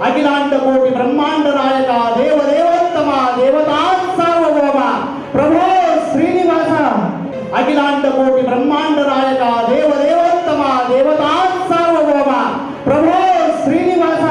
ಅಖಿಲಾಂಡ ಕೋಟಿ ಬ್ರಹ್ಮಾಂಡ ನಾಯಕ ದೇವದೇವೋತ್ತಮ ದೇವತಾ ಸಾರ್ವಭೌಮ ಪ್ರಭೋ ಶ್ರೀನಿವಾಸ. ಅಖಿಲಾಂಡ ಕೋಟಿ ಬ್ರಹ್ಮಾಂಡ ನಾಯಕ ದೇವದೇವೋತ್ತಮ ದೇವತಾ ಸಾರ್ವಭೌಮ ಪ್ರಭೋ ಶ್ರೀನಿವಾಸ.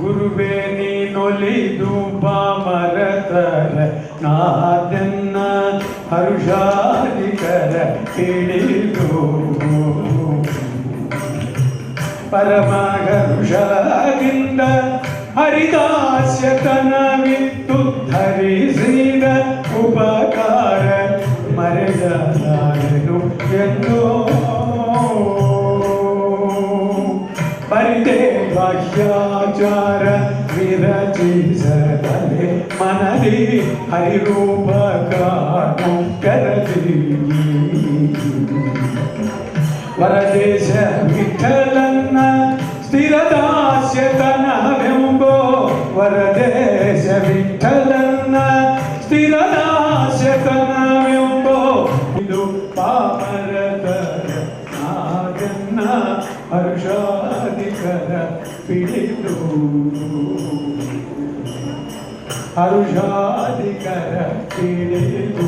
ಗುರುವೇ ನೀನೊಲಿದು ಪಾಮರತರ ನಾದನ್ನ ಹರುಷಾಧಿಕರ ಹಿಡಿದು ಪರಮ ಹರುಷದಿಂದ ಹರಿದಾಸ್ಯತನವಿತ್ತು ಧರಿಸಿದ ಉಪಕಾರ ಮರೆಯಲಾರೆನು ಎಂದು ಪರಿದೆ ಬಾಹ್ಯಾಚಾರ ವಿರಚಿಸದಲೆ ಮನದಿ ಹರಿರೂಪ ಕಾಣು ಕರದಿ ವರದೇಶ ವಿಠಲನ್ನ ಸ್ಥಿರದಾಸ್ಯತನವೆಂಬೋ ವರದೇಶ ವಿಠಲನ್ನ ಸ್ಥಿರದಾಸ್ಯತನವೆಂಬೋ ಇದು ಪಾಮರತರ ನಾಗನ್ನ ಹರುಷಾಧಿಕರ ಪಿಡಿದು ಹರುಷಾಧಿಕರ ಪಿಡಿದು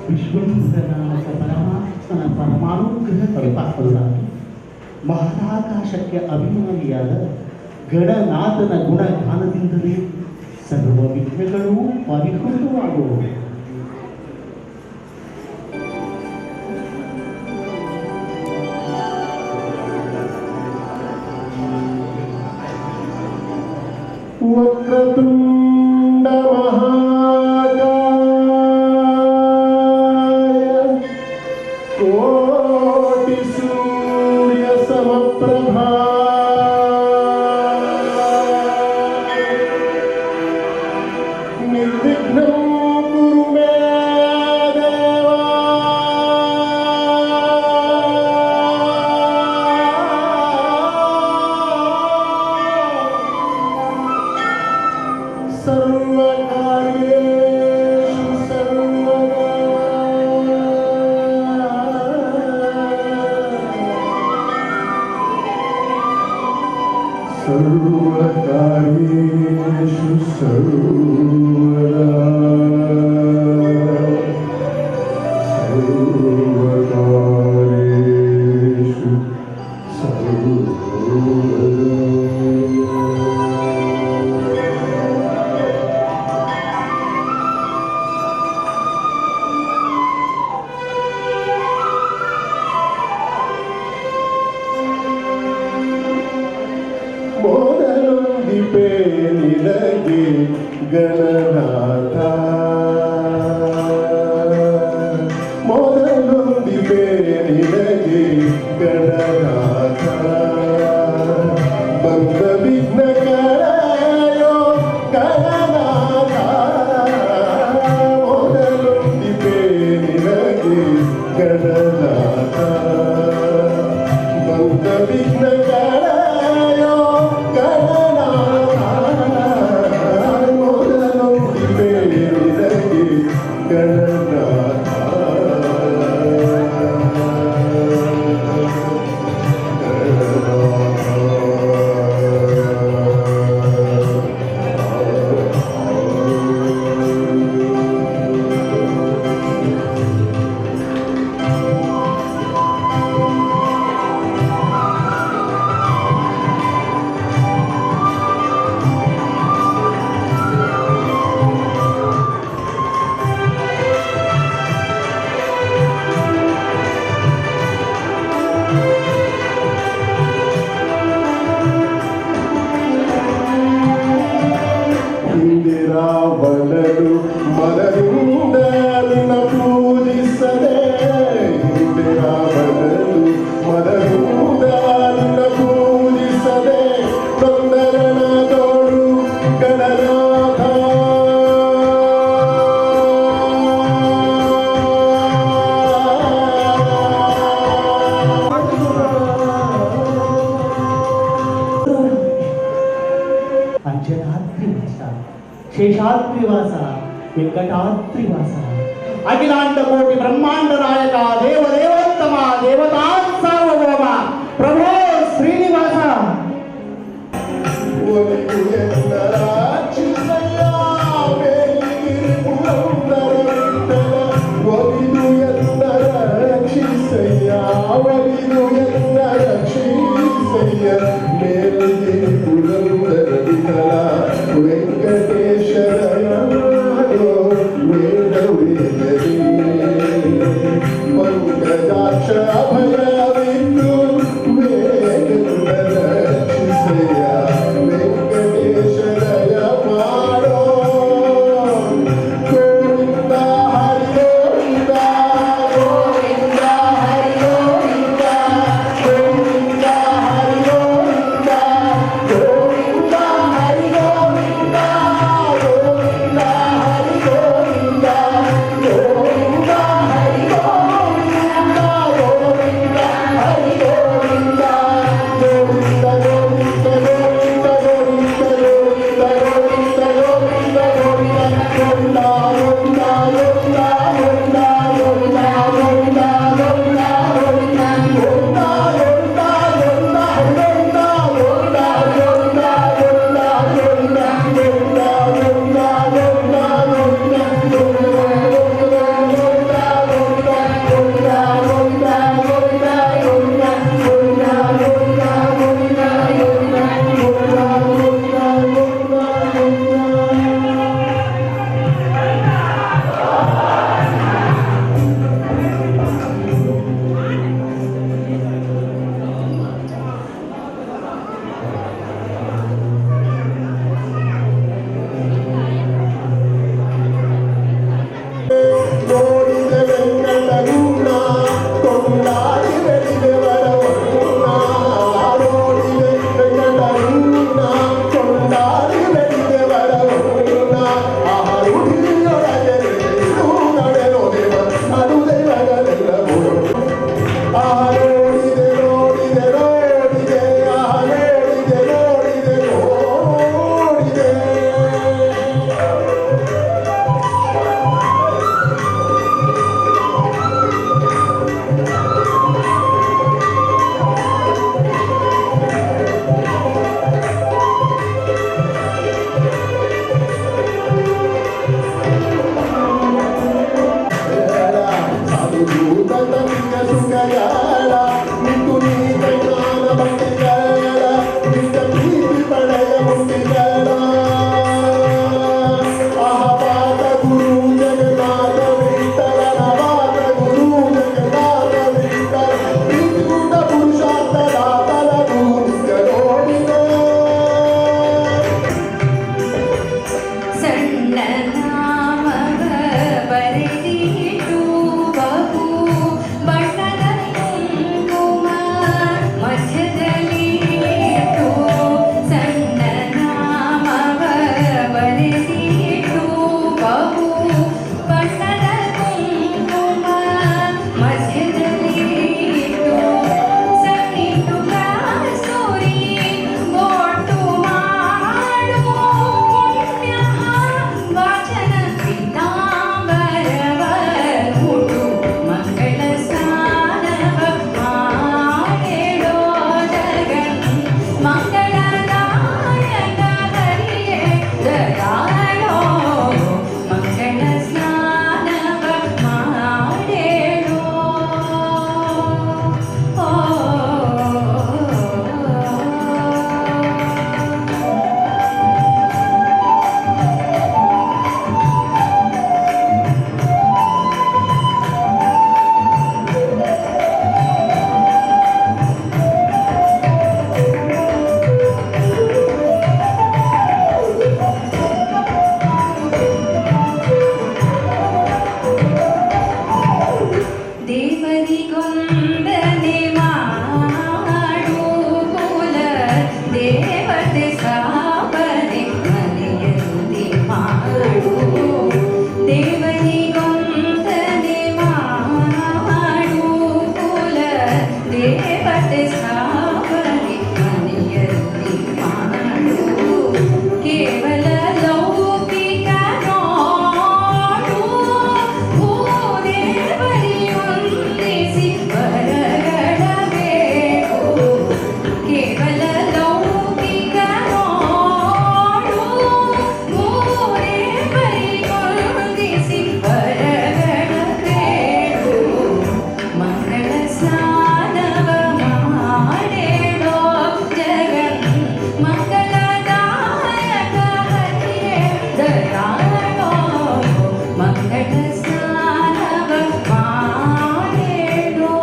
ವಿಶ್ವೇಂದ್ರನಾಥ ಪರಮಾತ್ಮನ ಪರಮಾನುಗ್ರಹ ಕೃಪಾಫಲವಾಗಿ ಮಹಾಕಾಶಕ್ಕೆ ಅಭಿಮಾನಿಯಾದ ಗಣನಾಥನ ಗುಣಗಾನದಿಂದಲೇ ಸರ್ವ ವಿಘ್ನಗಳೂ ಪರಿಹೃತವಾಗುವು. ವಕ್ರತುಂಡ ಮಹಾಕಾಯ ಕೋಟಿ ಸೂರ್ಯ ಸಮಪ್ರಭಾ ನಿರ್ವಿಘ್ನಂ ಕುರು ಮೇ ದೇವ. ಸರ್ವಕಾರ್ಯೇಷು ಸರ್ವದಾ ಸರ್ವಕಾರ್ಯೇಷು ಸರ್ವದಾ ಸರ್ವಕಾರ್ಯೇಷು ಸರ್ವದಾ. ಮೊದಲೊಂದಿಪೆ ನಿನಗೆ ಗಣನಾಥ ಮೊದಲೊಂದಿಪೆ ನಿನಗೆ ಗಣನಾಥ ಬಂದ ವಿಘ್ನಗಳೋ ಗಣನಾಥ ಮೊದಲೊಂದಿಪೆ ನಿನಗೆ ಗಣನಾಥ ಬಂದ ವಿಘ್ನಗಳೋ ಗಣನಾಥ ಮೊದಲೊಂದಿಪೆ ನಿನಗೆ ಗಣನಾಥ ರಾವಣನು ಮನದಿಂದ ನಿನ್ನ ಪೂಜಿಸದೆ ಹಿಂದೆ ರಾವಣನು ಮನದಿಂದ ನಿನ್ನ ಪೂಜಿಸದೆ ತೊಂದರನದೋಡು ಗಣನಾಥ ಅಂಜನಾದ್ರಿವಾಸ ಶೇಷಾದ್ರಿವಾಸ ವೆಂಕಟಾದ್ರಿವಾಸ ಅಖಿಲಾಂಡ ಕೋಟಿ ಬ್ರಹ್ಮಾಂಡ ನಾಯಕ ದೇವದೇವೋತ್ತಮ ದೇವತಾ ಸಾರ್ವಭೌಮ ಪ್ರಭೋ ಶ್ರೀನಿವಾಸ ಒಲಿದು ಎನ್ನರ ಚಿನ್ನಯ್ಯ ವೇಲಿಗಿರಿ ಪುರಂದರ ವಿಠಲ ಒಲಿದು ಎನ್ನರ ರಕ್ಷಿಸಯ್ಯ ಒಲಿದು ಎನ್ನ ರಕ್ಷಿಸಯ್ಯ ಮೇಲಿಗಿರಿ ಪುರಂದರ ವಿಠಲ ವೆಂಕಟೇಶ್ವರ ವೇದ ವೇದರಿ ಪಂಕಜಾಕ್ಷ ಅಭಯವಿಂದು ವೇದ ರಕ್ಷಿಸಯ್ಯ ವೆಂಕಟೇಶ್ವರಯ ಮಾಡೋ ಗೋವಿಂದ ಹರಿ ಗೋವಿಂದ ಗೋವಿಂದ ಹರಿ ಗೋವಿಂದ ಗೋವಿಂದ ಹರಿ ಗೋವಿಂದ ಗೋವಿಂದ ಹರಿ ಗೋವಿಂದ ಗೋವಿಂದ ಹರಿ ಗೋವಿಂದ ಗೋವಿಂದ ಹರಿ ಗೋವಿಂದ ಗೋವಿಂದ ಹರಿ ಗೋವಿಂದ ಗೋವಿಂದ ಗೋವಿಂದ ದೇವರಿಗೊಂದನೆ ಮಾಡು ಕುಲ ದೇವತೆ ಸ್ಥಾಪನೆ ಮನೆಯಲ್ಲಿ ಮಾಡು ದೇವರಿಗೊಂದನೆ ಮಾಡು ಕುಲ ದೇವತೆ ಸ್ಥಾಪನೆ ಮನೆಯಲ್ಲಿ ಮಾಡು ಕೇವಲ ಲೌಕಿಕ ನೋಡು ಭೂದೇವರಿಯೊಂದಿಸಿ ವರಗಳ ಬೇಕು ಕೇವಲ ಲೌಕಿಕ ನೋಡು ಭೂದೇವರಿಯೊಂದಿಸಿ ವರಗಳ ಬೇಕು ಮಂಗಳ ಸ್ನಾನವ ಮಾಡೇಳೋ ಜಗನ್ ಮಂಗಳದಾಯಕ ಹರಿಯೇ ದಯಾಳೋ ಮಂಗಳ ಸ್ನಾನವ ಮಾಡೇಳೋ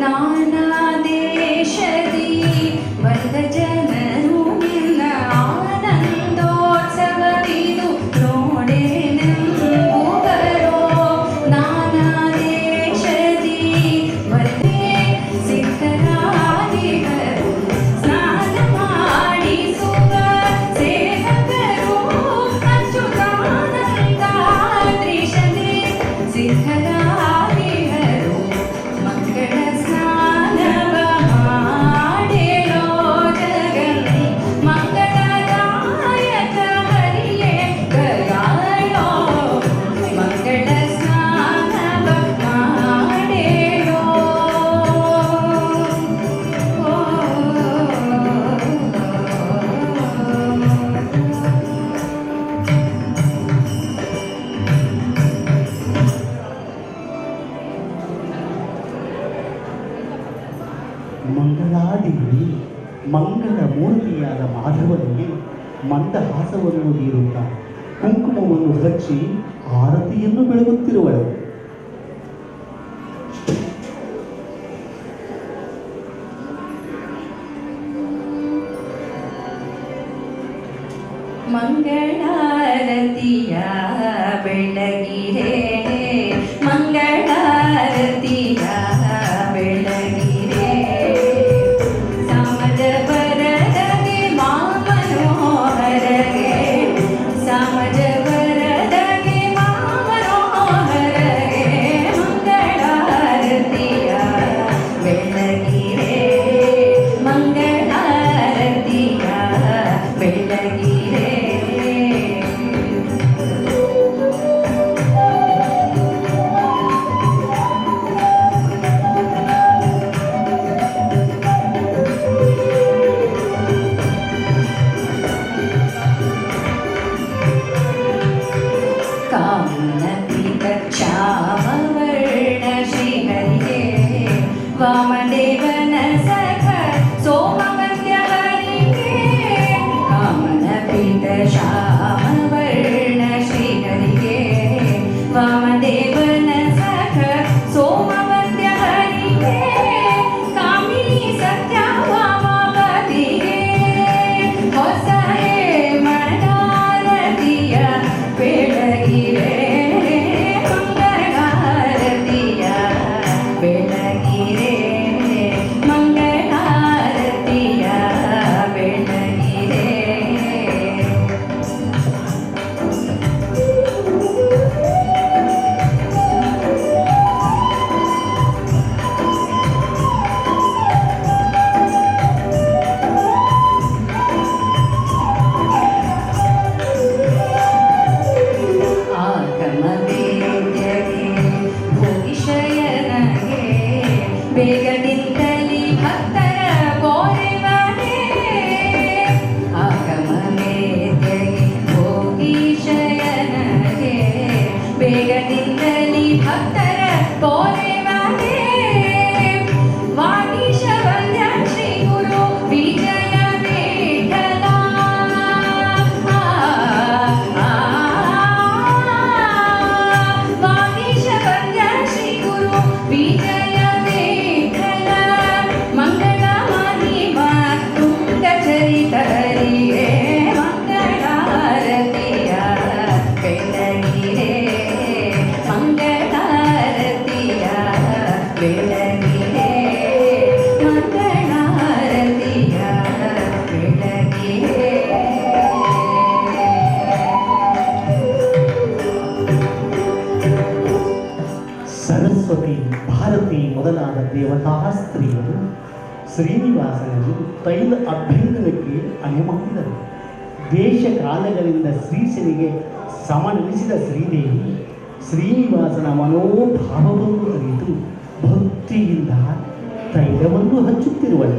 ನಾನಾ ದೇಶದಿ ಬಂದ ಜನರು ನಿನ್ನ ಆನಂದೋತ್ಸವವಿದು ನೋಡೇನೆಂಬುವರೋ ನಾನಾ ದೇಶದಿ ಬಂದೇ ಸಿದ್ಧರಾಗಿಹರು ಸ್ನಾನ ಮಾಡಿಸುವ ಸೇವಕರು ಅಚ್ಯುತಾನಂದಾದ್ರಿಶನೇ ಸಿದ್ಧರಾಗಿಹರು ಮಂಗಳ ಸ್ನಾನವ ಮಾಡೇಳೋ ಜಗನ್ ಮಂಗಳದಾಯಕ ಹರಿಯೇ ದಯಾಳೋ ಮಂಗಳ ಸ್ನಾನವ ಮಾಡೇಳೋ ಮಂಗಳಾದೇವಿ ಮಂಗಳ ಮೂರ್ತಿಯಾದ ಮಾಧವನಿಗೆ ಮಂದಹಾಸವನ್ನು ನೀಡುತ್ತಾ ಕುಂಕುಮವನ್ನು ಹಚ್ಚಿ ಆರತಿಯನ್ನು ಬೆಳಗುತ್ತಿರುವಳು. ಮಂಗಳಾರತಿಯ ಬೆಳಗಿರೆ ಮಂಗಳಾರತಿಯ ಬೆಳಗಿರೆ ಸಮದ ಬರದಗೆ ಮಾಮನೋಹರಗೆ ಸಮದ ಬರದಗೆ ಮಾಮನೋಹರಗೆ ಮಂಗಳಾರತಿಯ ಬೆಳಗಿರೆ ಮಂಗಳಾರತಿಯ ಬೆಳಗಿರೆ ಕಾಮನಪಿತ ಶ್ಯಾಮವರ್ಣ ಶ್ರೀಹರಿಗೆ ವಾಮದೇವನ ಸಖ ಸೋಮವಂತ್ಯ ಹರಿಗೆ ಕಾಮನಪಿತ ಶ್ಯಾಮವರ್ಣ ಶ್ರೀಹರಿಗೆ ವಾಮದೇವನ ಸಖ ಸೋಮವಂತ್ಯ ಹರಿಗೆ ಕಾಮಿನಿ ಸತ್ಯವಾಮಪತಿಗೆ ಹೊಸ ಮಂಗಳಾರತಿಯ ಬೆಳಗಿರೆ ಮಂಗಳಾರತಿಯ ಬೆಳಗಿರೆ ಮಂಗಳಾರತಿಯ ಮಂಗಳಾರತಿಯ ಬೆಳಗಿರೆ ಸರಸ್ವತಿ, ಭಾರತಿ ಮೊದಲಾದ ದೇವತಾ ಸ್ತ್ರೀಯರು ಶ್ರೀನಿವಾಸನನ್ನು ತೈಲ ಅಭ್ಯಂಗನಕ್ಕೆ ಅಣೆ ಮಾಡಿದರು. ದೇಶ ಕಾಲಗಳಿಂದ ಶ್ರೀಶನಿಗೆ ಸಮನೆನಿಸಿದ ಶ್ರೀದೇವಿ ಶ್ರೀನಿವಾಸನ ಮನೋಭಾವವನ್ನು ಅರಿತು ಭಕ್ತಿಯಿಂದ ತೈಲವನ್ನು ಹಚ್ಚುತ್ತಿರುವಳು.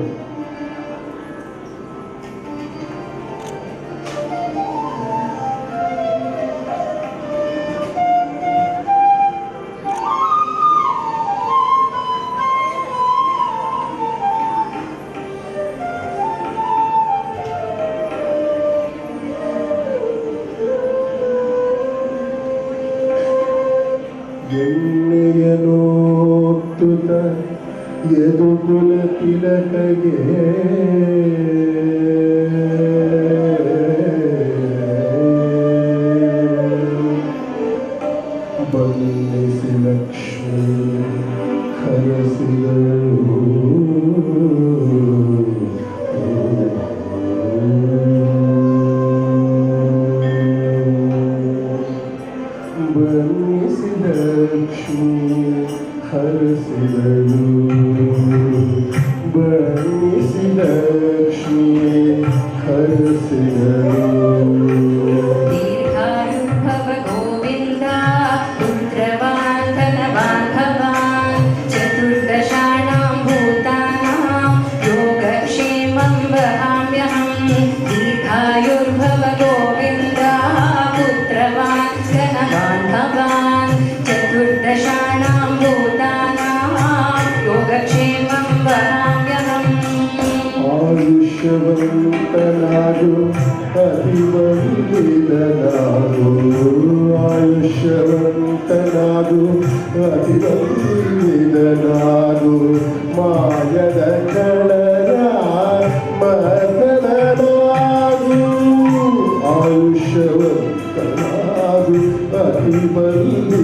ಎಣ್ಣೆಯನೋತ್ತುತ ಯದುಕುಲ ತಿಲಕಗೆ ಬಂದಿಸಿ ಲಕ್ಷ್ಮೀ ಹರಸಿದಳು ಬನ್ನಿಸಿದ ಲಕ್ಷ್ಮೀ ಹರಸಿದಳು ಬನ್ನಿಸಿದ ಲಕ್ಷ್ಮೀ ಹರಸಿದಳು ದೀರ್ಘಾಯುರ್ಭವ ಗೋವಿಂದ ಪುತ್ರವಾನ್ ಧನವಾನ್ ಚತುರ್ದಶಾನಾಂ ಭೂತಾನಾಂ ಯೋಗಕ್ಷೇಮಂ ವಹಾಮ್ಯಹಂ. ದೀರ್ಘಾಯುರ್ಭವ ಗೋವಿಂದ ಪುತ್ರವಾನ್ ಧನವಾನ್ ಚತುರ್ದಶಾನಾಂ ಭೂತಾನಾಂ ಯೋಗಕ್ಷೇಮಂ ವಹಾಮ್ಯಹಂ. ಆಯುಷ್ಯವಂತನಾಗು ಅತಿವಂದಿದನಾಗು ಆಯುಷ್ಯವಂತನಾಗು ಅತಿವಂದಿದನಾಗು ಮಾಯದ ಕಳನ ಮದನಾಗು ಆಯುಷ್ಯವಂತನಾಗು ಅತಿವಂದಿದನಾಗು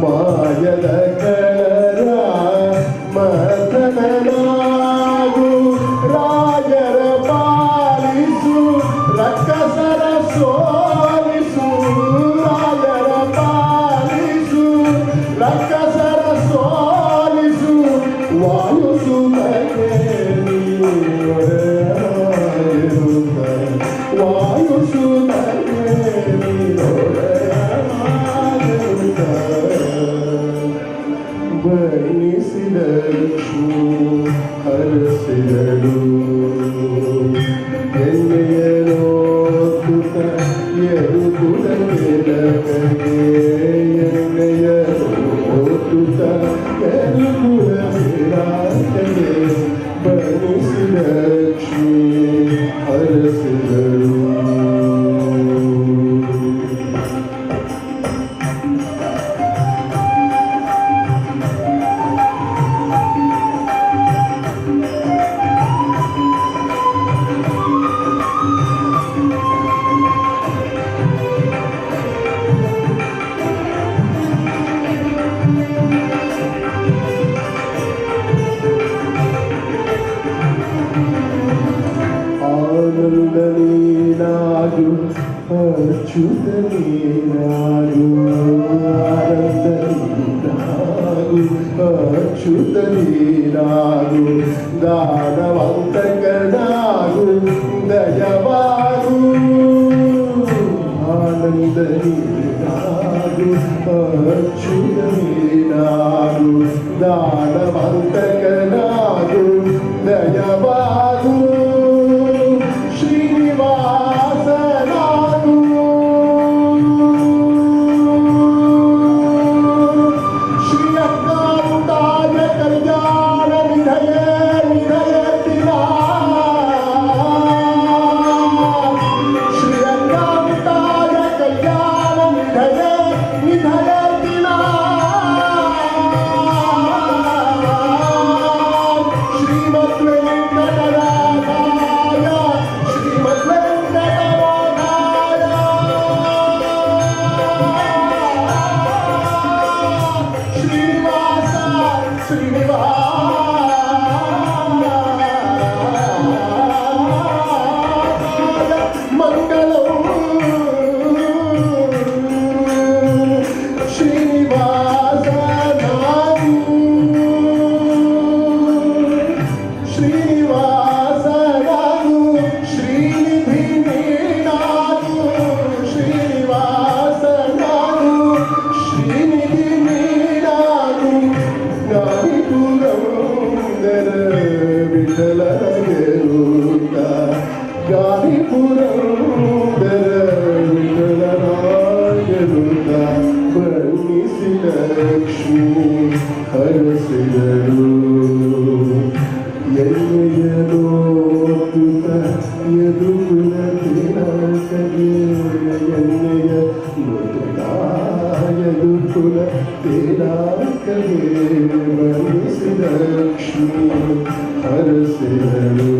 ಮಾಯದ ಕಳನ ಮದನಾಗು ರಾಜರ ಪಾಲಿಸು ರಕ್ಕಸರ ಸೋಲಿಸು ರಾಜರ ಪಾಲಿಸು ರಕ್ಕಸರ ಸೋಲಿಸು ವಾಯುಸು ವಾಯುಸು ಬನ್ನಿಸಿದ ಲಕ್ಷ್ಮೀ ಹರಸಿದಳು ಎಣ್ಣೆಯನೋತ್ತುತ ಯದುಕುಲ ತಿಲಕಗೆ ಎಣ್ಣೆಯನೋತ್ತುತ ಯದುಕುಲ ತಿಲಕಗೆ ಬನ್ನಿಸಿದ ಲಕ್ಷ್ಮೀ ಹರಸಿದಳು. ಆನಂದನೀನಾಗು ಅಚ್ಯುತನೀನಾಗು ಆನಂದನೀನಾಗು ಅಚ್ಯುತನೀನಾಗು ದಾನವಂತಕನಾಗು ದಯವಾಗು ಆನಂದನೀನಾಗು ಅಚ್ಯುತನೀನಾಗು ದಾನವಂತಕನಾಗು ದಯವಾಗು ಶ್ರೀನಿವಾಸನಾಗು ಶ್ರೀಯಕಾಂತಾಯ ಕಲ್ಯಾಣ ನಿಧಯ ನಿಧಯತಿನ ಶ್ರೀಯಕಾಂತಾಯ ಕಲ್ಯಾಣ ನಿಧಯ ನಿಧಯತಿನ ಪುರಂದರ ವಿಠಲಗೆರುತ್ತ ಗಾಳಿ ಪುರಂದರ ವಿಠಲರಾಗೆರುತ್ತ ಬಣ್ಣಿಸಿ ಲಕ್ಷ್ಮೀ ಹರಸಿದರು ಎಣ್ಣೆಯನು ಯದುಕುಲ ತಿಲಕಗೆ ಎಣ್ಣೆಯ ಯದುಕುಲ ತಿಲಕಗೆ ಬಣ್ಣಿಸಿ ಲಕ್ಷ್ಮೀ ಹರಸಿದರು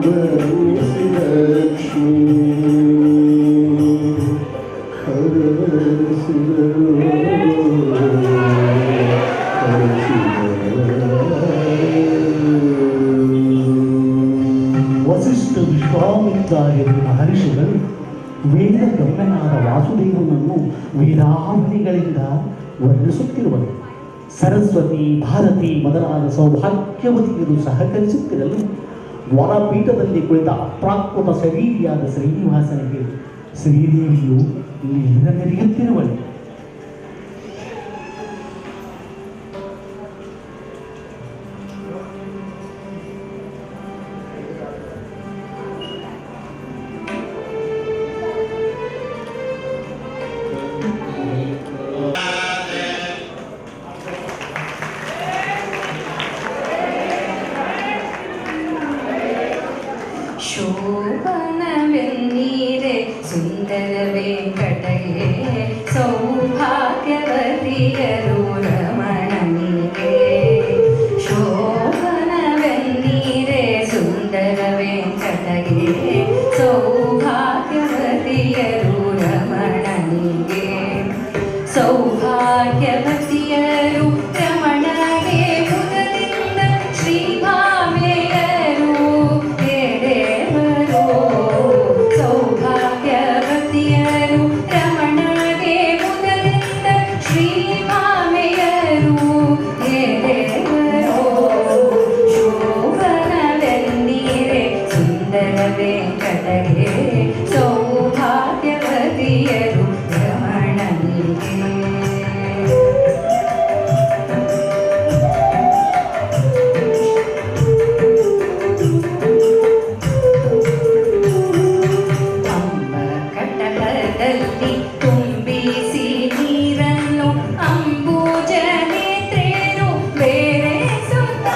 ಬಣ್ಣಿಸಿ ಲಕ್ಷ್ಮೀ ಹರಸಿದರು ವಸಿಷ್ಠ ವಿಶ್ವಾಮಿತ್ರಾದಿ ಮಹರ್ಷಿಗಳು ವೇದ ಬ್ರಹ್ಮನಾದ ವಾಸುದೇವನನ್ನು ವೇದಾವಳಿಗಳಿಂದ ವರ್ಣಿಸುತ್ತಿರುವರು. ಸರಸ್ವತಿ, ಭಾರತಿ ಮೊದಲಾದ ಸೌಭಾಗ್ಯವತಿಯರು ಸಹಕರಿಸುತ್ತಿರಲು ವರಪೀಠದಲ್ಲಿ ಕುಳಿತ ಅಪ್ರಾಕೃತ ಶರೀರಿಯಾದ ಶ್ರೀನಿವಾಸನಿಗೆ ಶ್ರೀದೇವಿಯು ನೀರ ನೆರೆಯುತ್ತಿರುವಳು. ಶೋಭನವೆನ್ನೀರೆ ಸುಂದರ ವೆಂಕಟಗೆ ಸೌಭಾಗ್ಯವತಿಯರು ರಮಣನಿಗೆ. ಶೋಭನವೆನ್ನೀರೆ ಸುಂದರ ವೆಂಕಟಗೆ ಸೌಭಾಗ್ಯವತಿಯರು ರಮಣನಿಗೆ. ಸೌಭಾಗ್ಯವತಿಯರು ರಮಣಗೆ ಮುದದಿಂದ ಶ್ರೀಭಾಮೆಯರು ಎಡೆವರು. ಸೌಭಾಗ್ಯವತಿಯರು ರಮಣಗೆ ಮುದದಿಂದ ಶ್ರೀಭಾಮೆಯರು ಎಡೆವರು. ಶೋಭನವೆನ್ನೀರೆ ಸುಂದರ ವೆಂಕಟಗೆ ಸೌಭಾಗ್ಯವತಿಯರು ರಮಣನಿಗೆ. ಕಟಕದಲ್ಲಿ ತುಂಬಿಸಿ ನೀರನ್ನು ಅಂಬುಜ ನೇತ್ರೇನು ಬೇರೆ ಸುತ್ತ.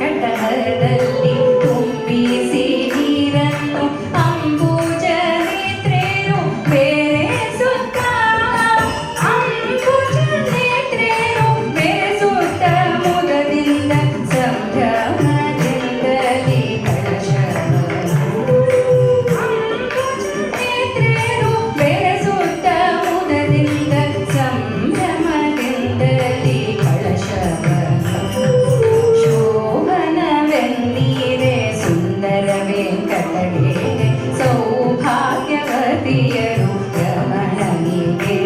ಕಟಕದಲ್ಲಿ ತುಂಬಿಸಿ ನೀರನ್ನು ಅಂಬುಜ ನೇತ್ರೇನು ಬೇರೆ ಸುತ್ತ. ಅಂಬುಜ ನೇತ್ರೇನು ಬೇರೆ ಸುತ್ತ ಮುದದಿಂದ ಸಂಭ್ರಮದಿಂದಲೇ ಕಳಶವನ್ನು. ನೇತ್ರೇನು ಬೆರೆಸುತ್ತ ಮುದದಿಂದ ಸಂಭ್ರಮದಿಂದಲೇ ಕಳಶವನ್ನು. ಶೋಭನವೆನ್ನೀರೆ ಸುಂದರ ವೆಂಕಟಗೆ ಸೌಭಾಗ್ಯವತಿಯರು ರಮಣನಿಗೆ.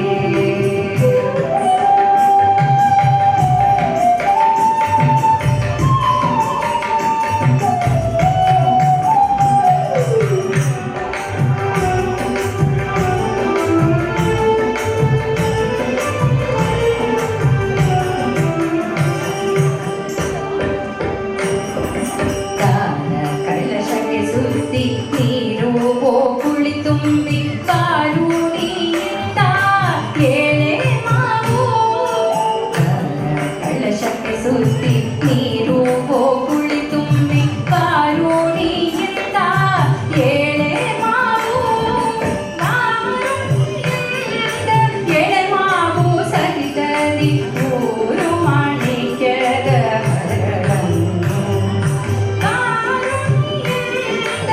ದಾನ ಕಳಶಕ್ಕೆ ಸುತ್ತಿ ನೀರು ಗೋಕುಳಿ ತುಂಬಿ ಕಾರುಣಿಯಿಂದ ಏಳೆ ಮಾವು. ದಾನ ಕಳಶಕ್ಕೆ ಸುತ್ತಿ ನೀರು ಗೋಕುಳಿ ತುಂಬಿ ಕಾರುಣಿಯಿಂದ ಏಳೆ ಮಾವು. ಕಾರುಣಿಯಿಂದ ಏಳೆ ಮಾವು ಸಹಿತದಿ ಮೂರು ಮಾಣಿಕ್ಯದ ಹರಳನ್ನು. ಕಾರುಣಿಯಿಂದ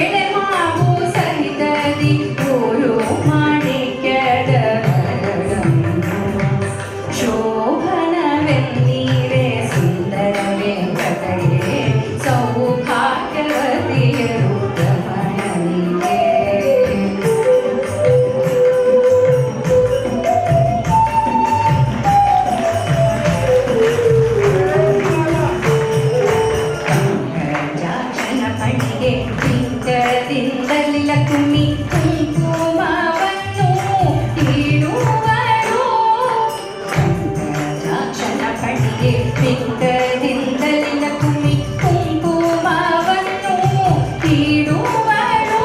ಏಳೆ ಮಾವು ಸಹಿತದಿ ಮೂರು ಮಾಣಿಕ್ಯದ ಹರಳನ್ನು. ಶೋಭನವೆನ್ನೀರೆ ಸುಂದರ ರಮಣನಿಗೆ ಪಿಂಡದಿಂದಲೇ ಲಕ್ಷ್ಮಿ ಕುಂಕುಮವನ್ನು ಇಡುವಳು.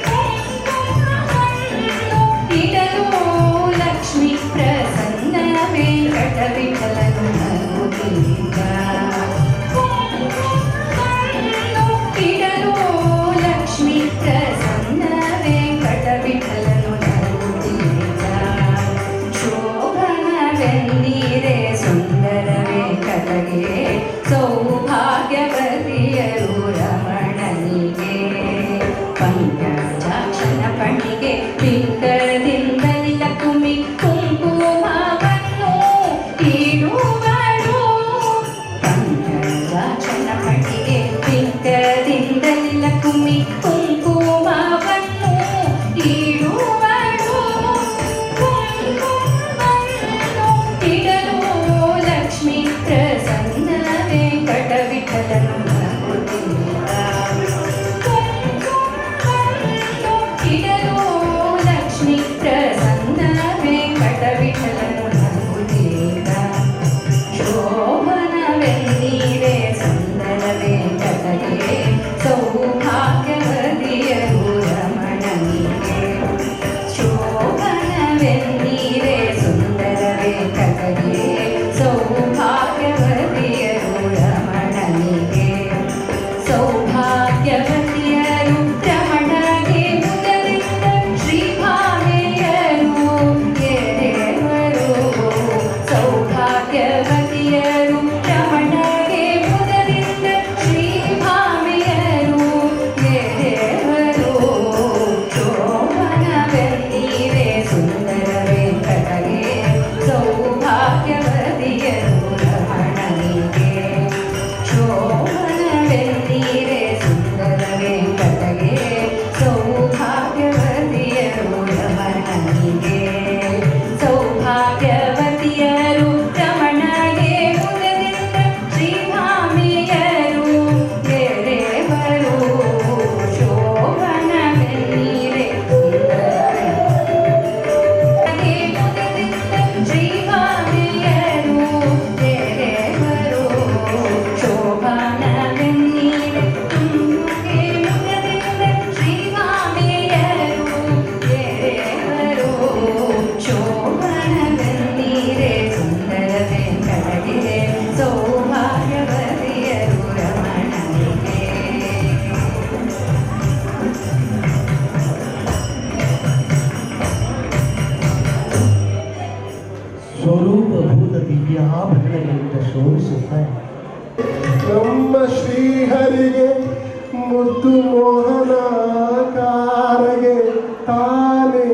ಕುಂಕುಮವನ್ನು ಇಡಲು ಲಕ್ಷ್ಮಿ ಪ್ರಸನ್ನ ವೆಂಕಟ ವಿಠಲನು ನಗುತ್ತಿದ್ದ. ಕುಂಕುಮವನ್ನು ಇಡಲು ಲಕ್ಷ್ಮಿ ಪ್ರಸನ್ನ ವೆಂಕಟ ವಿಠಲನು ನಗುತ್ತಿದ್ದ. ಶೋಭನವೆನ್ನೀರೆ ಸುಂದರ ವೆಂಕಟಗೆ ಸೌಭಾಗ್ಯವತಿಯರು ರಮಣನಿಗೆ. ಪಂಕಜಾಕ್ಷನ ಪಣಿಗೆ ಪಿಂಡದಿಂದಲೇ ಲಕ್ಷ್ಮಿ ಕುಂಕುಮವನ್ನು ಇಡುವಳು. ಪಂಕಜಾಕ್ಷನ ಪಣಿಗೆ ಪಿಂಡದಿಂದಲೇ ಲಕ್ಷ್ಮಿ ಕುಂಕುಮವನ್ನು ಇಡುವಳು. ಕುಂಕುಮವನ್ನು ಇಡಲು ಲಕ್ಷ್ಮಿ ಪ್ರಸನ್ನ ವೆಂಕಟ ವಿಠಲನು ನಗುತ್ತಿದ್ದ. ಕುಂಕುಮವನ್ನು ಇಡಲು ಲಕ್ಷ್ಮಿ ಪ್ರಸನ್ನ ವೆಂಕಟ ವಿಠಲನು ನಗುತ್ತಿದ್ದ. ಶೋಭನವೆನ್ನೀರೆ ಸುಂದರ ವೆಂಕಟಗೆ ಸೌಭಾಗ್ಯವತಿಯರು ರಮಣನಿಗೆ. ಶೋಭನವೆನ್ನೀರೆ ಸುಂದರ ವೆಂಕಟಗೆ ಸೌಭಾಗ್ಯವತಿಯರು ರಮಣನಿಗೆ. ಸೌಭಾಗ್ಯವತಿಯರು ರಮಣಗೆ ಮುದರಿಂದ ಶ್ರೀಭಾಮೆಯರು ಎರೆವರು. ಸೌಭಾಗ್ಯವತಿಯರು ರಮಣಗೆ ಮುದರಿಂದ ಶ್ರೀಭಾಮೆಯರು ಎರೆವರು. ಶೋಭನವೆನ್ನೀರೆ ಸುಂದರ ವೆಂಕಟಗೆ ಸೌಭಾಗ್ಯವತಿಯರು ರಮಣನಿಗೆ. ಶೋಭನವೆನ್ನೀರೆ ಸುಂದರ ವೆಂಕಟಗೆ ಸೌಭಾಗ್ಯವತಿಯರು ರಮಣನಿಗೆ. ಸೌಭಾಗ್ಯವತಿಯರು ರಮಣಗೆ ಮುದದಿಂದ ಶ್ರೀಭಾಮೆಯರು ಎರೆವರು. ಶೋಭನವೆನ್ನೀರೆ ಸುಂದರ ವೆಂಕಟಗೆ ಮುದದಿಂದ ಶ್ರೀಭಾಮೆಯರು ಎರೆವರು. ಶೋಭನವೆನ್ನೀರೆ ತುಮ್ಮಗೆ ಮುದದಿಂದ ಶ್ರೀಭಾಮೆಯರು ಎರೆವರು. ಶೋಭನವೆನ್ನೀರೆ ಸುಂದರ ವೆಂಕಟಗೆ ಸೌಭಾಗ್ಯವತಿಯರು ರಮಣನಿಗೆ. ಸ್ವರೂಪಭೂತ ದಿವ್ಯಾಭರಣಗಳಿಂದ ಶೋಭಿಸುತ್ತಾರೆ. ನಮ್ಮ ಶ್ರೀಹರಿಗೆ ಮುದ್ದು ಮೋಹನಕಾರಗೆ ತಾನೆ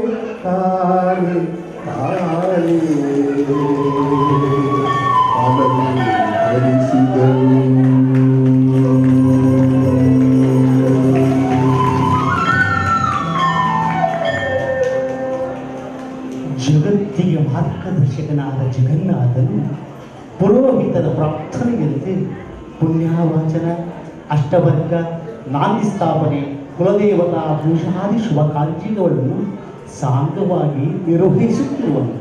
ತಾನೆ ತಾನೆ ಅಲಂಕರಿಸಿದನು. ಜಗತ್ತಿಗೆ ಮಾರ್ಗದರ್ಶಕನಾದ ಜಗನ್ನಾಥನು ಪುರೋಹಿತನ ಪ್ರಾರ್ಥನೆಯಂತೆ ಪುಣ್ಯವಾಚನ, ಅಷ್ಟಭರ್ಗ, ನಾಂದಿ ಸ್ಥಾಪನೆ, ಕುಲದೇವತಾ ಪೂಜಾದಿ ಶುಭ ಕಾರ್ಯಗಳನ್ನು ಸಾಂಗವಾಗಿ ನಿರ್ವಹಿಸುತ್ತಿರುವನು.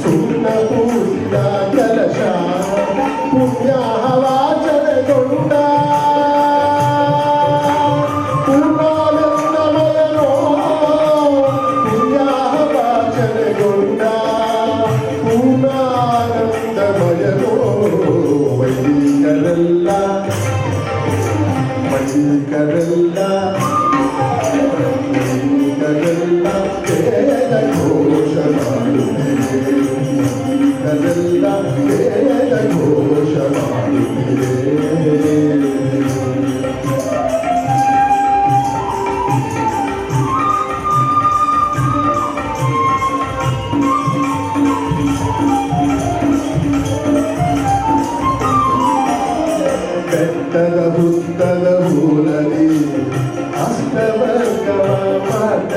ಸುಣ್ಣ ಪೂಜಿತ ಕಲಶ ಪುಣ್ಯವಾಚನಗೊಂಡ ಪೂರ್ಣಾನಂದಮಯನೋ. ಪುಣ್ಯವಾಚನಗೊಂಡ ಪೂರ್ಣಾನಂದಮಯನೋ. ವೈದಿಕರೆಲ್ಲ ವೈದಿಕರೆಲ್ಲ ವೈದಿಕರೆಲ್ಲ ವೇದ ಘೋಷ ಮಾಡುತ್ತಿದೆ. ವೈದಿಕರೆಲ್ಲ ವೇದ ಘೋಷ ಮಾಡುತ್ತಿದೆ. ಬೆಟ್ಟದ ಹುತ್ತದ ಮೂಲದಿ ಅಷ್ಟವರ್ಗವ ಮಾಡ.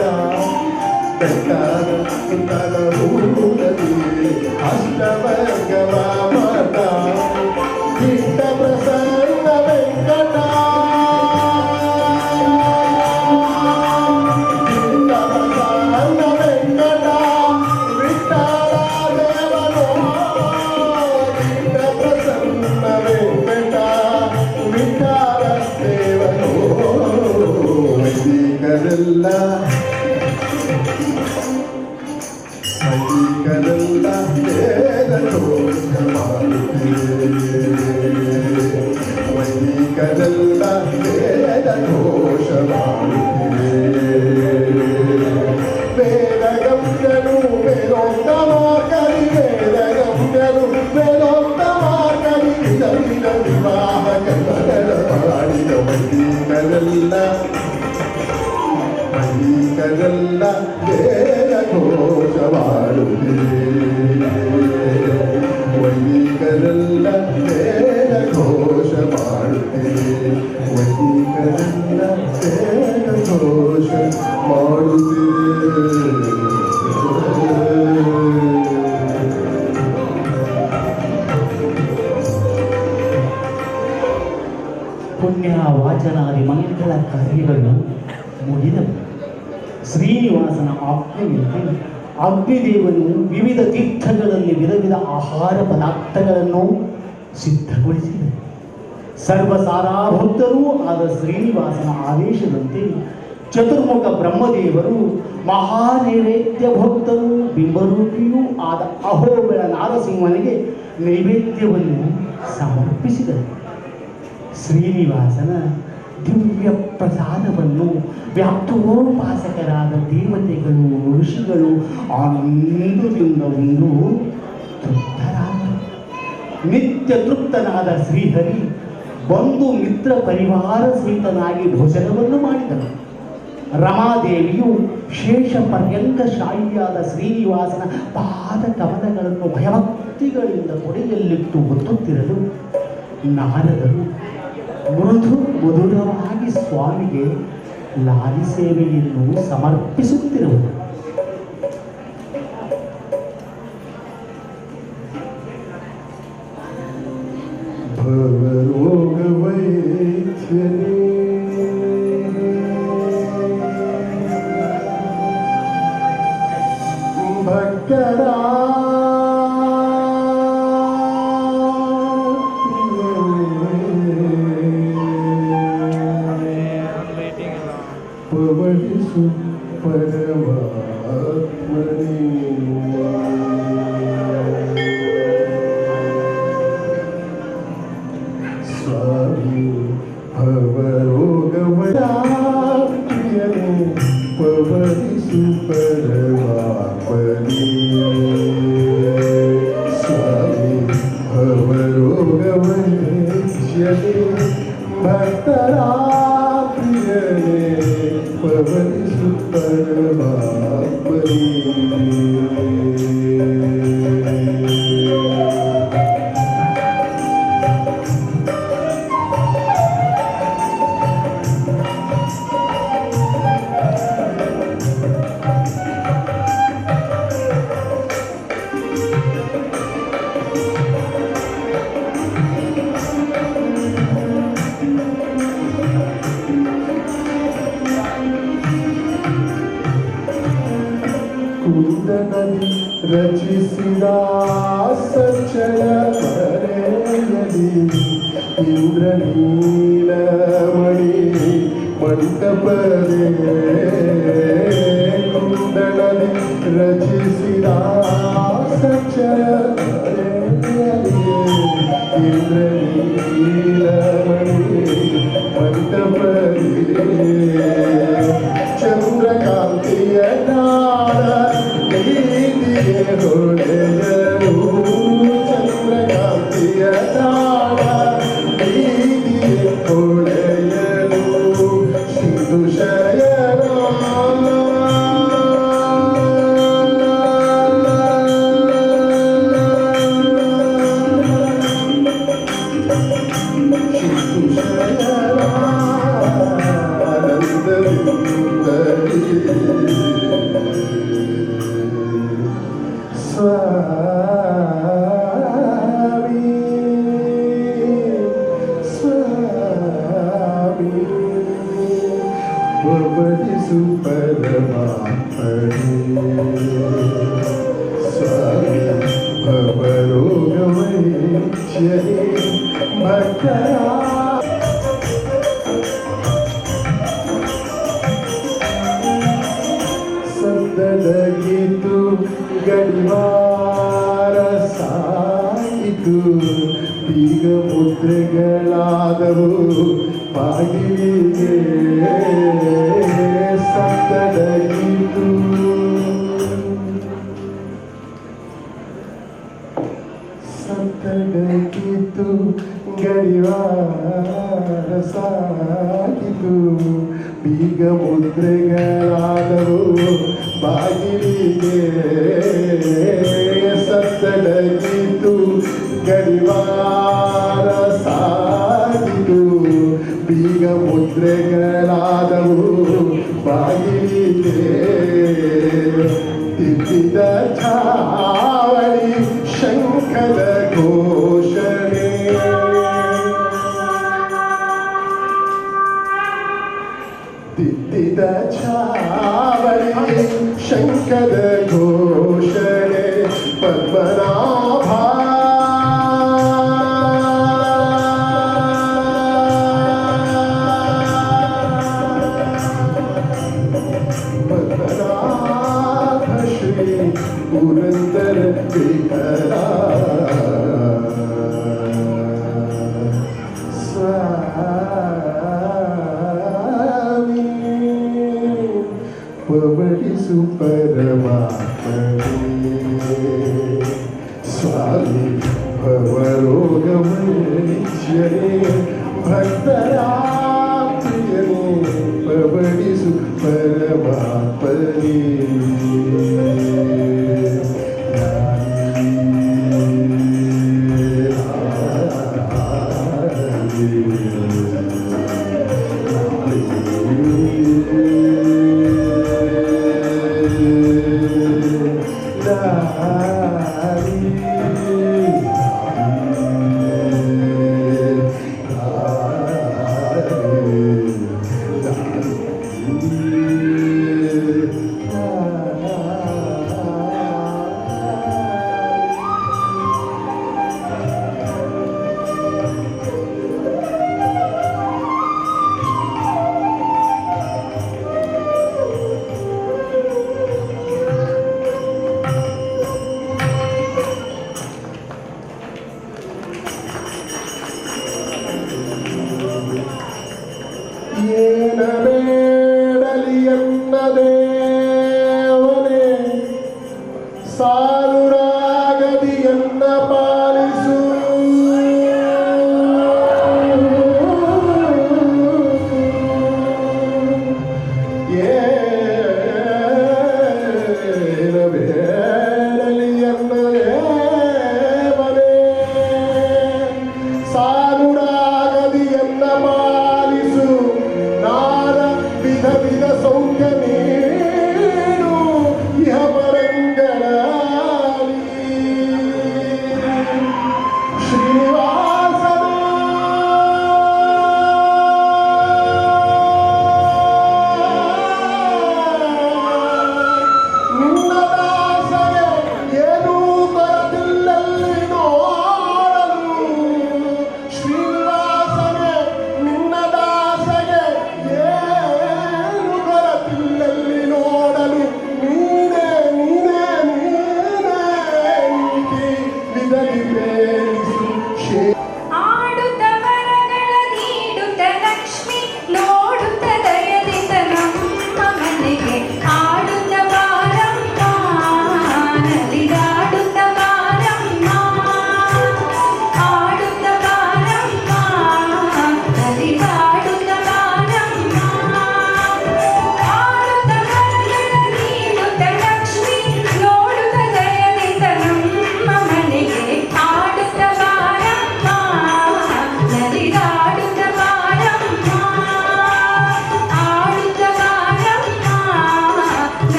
ಬೆಟ್ಟದ ಹುತ್ತದ ಮೂಲದಿ ಅಷ್ಟವರ್ಗವ ಮಾಡ. ವೈದಿಕರೆಲ್ಲ ವೇದ ಘೋಷ ಮಾಡುತ್ತಿದೆ ವೈದಿಕರೆಲ್ಲ ವೇದ ಘೋಷ ಮಾಡುತ್ತಿದೆ ವೇದಗಂಧನು ವೇದೋತ್ತಮ ಕರಿ ವೇದಗಂಧನು ವೇದೋತ್ತಮ ಕರಿ ವಿಧ ವಿವಾಹ ಕರ್ಮಗಳ ಮಾಡಿದ ವೈದಿಕರೆಲ್ಲ ವೇದ ಘೋಷ ಮಾಡುತ್ತಿದೆ ವೈದಿಕರೆಲ್ಲ ವೇದ ಘೋಷ ಮಾಡುತ್ತಿದೆ ವೈದಿಕರೆಲ್ಲ ವೇದ ಘೋಷ ಪುಣ್ಯ ವಾಚನಾದಿ ಮಂಗಳ ಕಾರ್ಯಗಳು ಮುಗಿದವು. ಶ್ರೀನಿವಾಸನ ಆಜ್ಞೆಯಂತೆ ಅಗ್ನಿದೇವನು ವಿವಿಧ ತೀರ್ಥಗಳಲ್ಲಿ ವಿಧ ವಿಧ ಆಹಾರ ಪದಾರ್ಥಗಳನ್ನು ಸಿದ್ಧಗೊಳಿಸಿದರು. ಸರ್ವಸಾರಾಭಕ್ತರೂ ಆದ ಶ್ರೀನಿವಾಸನ ಆದೇಶದಂತೆ ಚತುರ್ಮುಖ ಬ್ರಹ್ಮದೇವರು ಮಹಾನೈವೇದ್ಯ ಭಕ್ತರು ಬಿಂಬರೂಪಿಯೂ ಆದ ಅಹೋಬಳ ನಾರಸಿಂಹನಿಗೆ ನೈವೇದ್ಯವನ್ನು ಸಮರ್ಪಿಸಿದರು. ಶ್ರೀನಿವಾಸನ ದಿವ್ಯ ಪ್ರಸಾದವನ್ನು ವ್ಯಾಪ್ತೋಪಾಸಕರಾದ ದೇವತೆಗಳು ಋಷಿಗಳು ಆನಂದದಿಂದ ಉಂಡು ತೃಪ್ತರಾದರು. ನಿತ್ಯ ತೃಪ್ತನಾದ ಶ್ರೀಹರಿ ಬಂಧು ಮಿತ್ರ ಪರಿವಾರ ಸಹಿತನಾಗಿ ಭೋಜನವನ್ನು ಮಾಡಿದನು. ರಮಾದೇವಿಯು ಶೇಷ ಪರ್ಯಂಕ ಶಾಹಿಯಾದ ಶ್ರೀನಿವಾಸನ ಪಾದ ಕಮಲಗಳನ್ನು ಭಯಭಕ್ತಿಗಳಿಂದ ಕೊಡೆಯಲ್ಲಿಟ್ಟು ಒತ್ತುತ್ತಿರಲು ನಾರದರು ಮೃದು ಮಧುರವಾಗಿ ಸ್ವಾಮಿಗೆ ಲಾರಿ ಸೇವೆಯನ್ನು ಸಮರ್ಪಿಸುತ್ತಿರುವುದು. ಭವರೋಗ ವೈದ್ಯನೇ ಭಕ್ತರ ಪವಡಿಸು ಪರಮಾತ್ಮನೇ ಸ್ವಾಮಿ ಭವರೋಗವಯಾಪ್ರಿಯನೇ ಪವಡಿಸು ಪರಮಾತ್ಮನೇ ಸ್ವಾಮಿ ಭವರೋಗವೈಶ್ಯನೇ ಭಕ್ತರ ಪ್ರಿಯನೇ ಪವನಿಸು ಪರಮಾತ್ಮನೇ ಕುಂದನದಿ ರಚಿಸಿದ ಸಚ್ಚಲ ಮರೆಯಲಿ ಇಂದ್ರನೀಲಮಣಿ ಮಂಟಪದೇ ಕುಂದನದಿ ರಚಿಸಿದ ಸಚ್ಚಲ ಮರೆಯಲಿ ಇಂದ್ರನೀಲಮಣಿ ಮಂಟಪದೇ ಚಂದ್ರಕಾಂತಿಯ ನಾಡ ನೀತಿಯ ಹೊಡೆಯಲು ಚಂದ್ರಕಾಂತಿಯ ನಾಡ ನೀತಿಯ ಹೊಡೆಯಲು ಸಿಂಧು ಶಯನ ಸ್ವಾಮಿ ಸ್ವಾಮಿ ಪವನಿಸು ಪರಮಾತ್ಮನೇ ಸ್ವಾಮಿ ಭವರೋಗವೈಶ್ಯನೇ ಭಕ್ತರ ಮುದ್ರೆಗಳಾದವು ಬಾಗಿಲಿಗೆ ಸತ್ತಡಗಿತು ಸತ್ತಡಗಿತು ಗಡಿವಾರ ಸಾಗಿತು ಬೀಗ ಮುದ್ರೆಗಳಾದವು ಬಾಗಿಲಿಗೆ ಸತ್ತಡಗಿತು ಗಡಿವಾರ ಸಾಗಿತು ಬೀಗ ಮುದ್ರೆಗಳಾದವು ಬಾಗಿಲಿಗೆ ತಿದ್ದಿದ ಛಾವಳಿ ಶಂಖದ ಘೋಷಣೆ ತಿದ್ದಿದ ಛಾವಳಿ ಶಂಖದ ಘೋಷಣೆ ಪದ್ಮನಾಭ ಪದ್ಮನಾಭ ಶ್ರೀ ಪುರಂದರ ವಿಠಲ ಸ್ವಾಮಿ ಪವಡಿಸು ಪರಮಾತ್ಮನೇ ಸ್ವಾಮಿ ಭವರೋಗಮೈಶ್ವರೇ ಭಕ್ತರ ಪ್ರಿಯನೇ ಪವಡಿಸು ಪರಮಾತ್ಮನೇ ಏನ ಬೇಡಲಿ ಎನ್ನ ದೇವನೇ ಸಾರುರಾಗದಿಯನ್ನ ಪಾಲಿಸು ಏನ ಬೇಡಲಿ ಎನ್ನ ದೇವನೇ ಸಾರುರಾಗದಿಯನ್ನ ಪಾಲಿಸು ನಾರ ವಿಧ ವಿಧ ಸೌಖ್ಯ ನೀನು ಇಹ ಪರಂಗಳಲ್ಲಿ ಶ್ರೀನಿವಾಸನ ನಿನ್ನ ದಾಸಗೆ ಏನೂ ಕೊರತಿಲ್ಲಲ್ಲಿ ನೋಡಲು ಶ್ರೀನಿವಾಸನೆ ನಿನ್ನ ದಾಸಗೆ ಏನು ಕೊರತಿಲ್ಲಲ್ಲಿ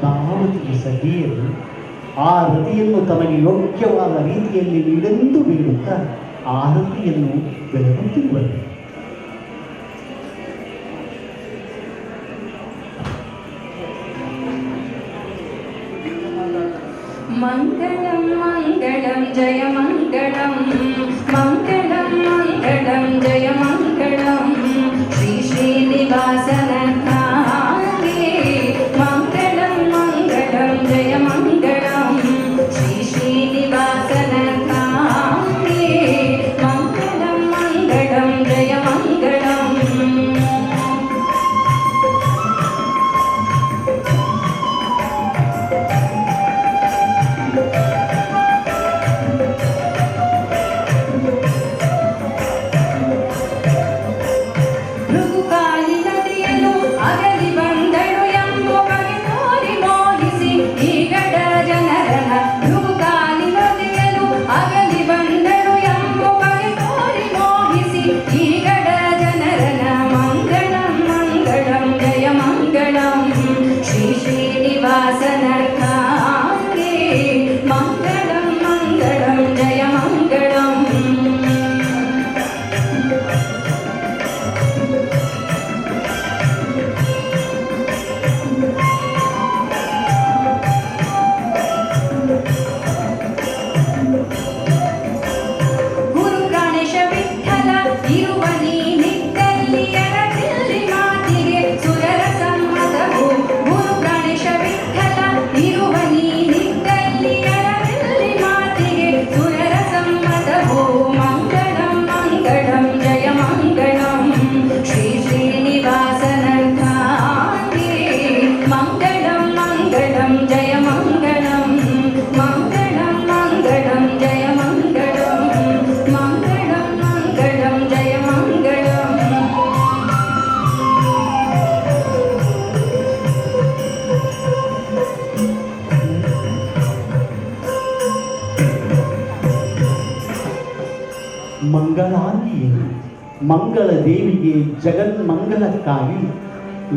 ಪದ್ಮಾವತಿಯ ಸಖಿಯರು ಆ ರತಿಯನ್ನು ತಮಗೆ ಯೋಗ್ಯವಾದ ರೀತಿಯಲ್ಲಿ ನೀಡೆಂದು ಬೇಡುತ್ತಾ ಆ ರತಿಯನ್ನು ಬೆಳಗುತ್ತಿರುವರು. ಮಂಗಳಂ ಮಂಗಳಂ ಜಯ ಮಂಗಳಂ ಮಂಗಳಂ ಮಂಗಳಂ ಜಯ ಮಂಗಳಂ ಶ್ರೀ ಶ್ರೀನಿವಾಸನ ಕಾಂಗೆ ಮಂಗಳಂ ಮಂಗಳಂ ಜಯ ಮಂಗಳಂ ಶ್ರೀ ಶ್ರೀನಿವಾಸನ ಕಾಂಗೆ ಮಂಗಳಂ ಮಂಗಳಂ ಜಯ ಮಂಗಳಂ. ಮಂಗಳಾಂಗಿಯರು ಮಂಗಳ ದೇವಿಗೆ ಜಗನ್ಮಂಗಲಕ್ಕಾಗಿ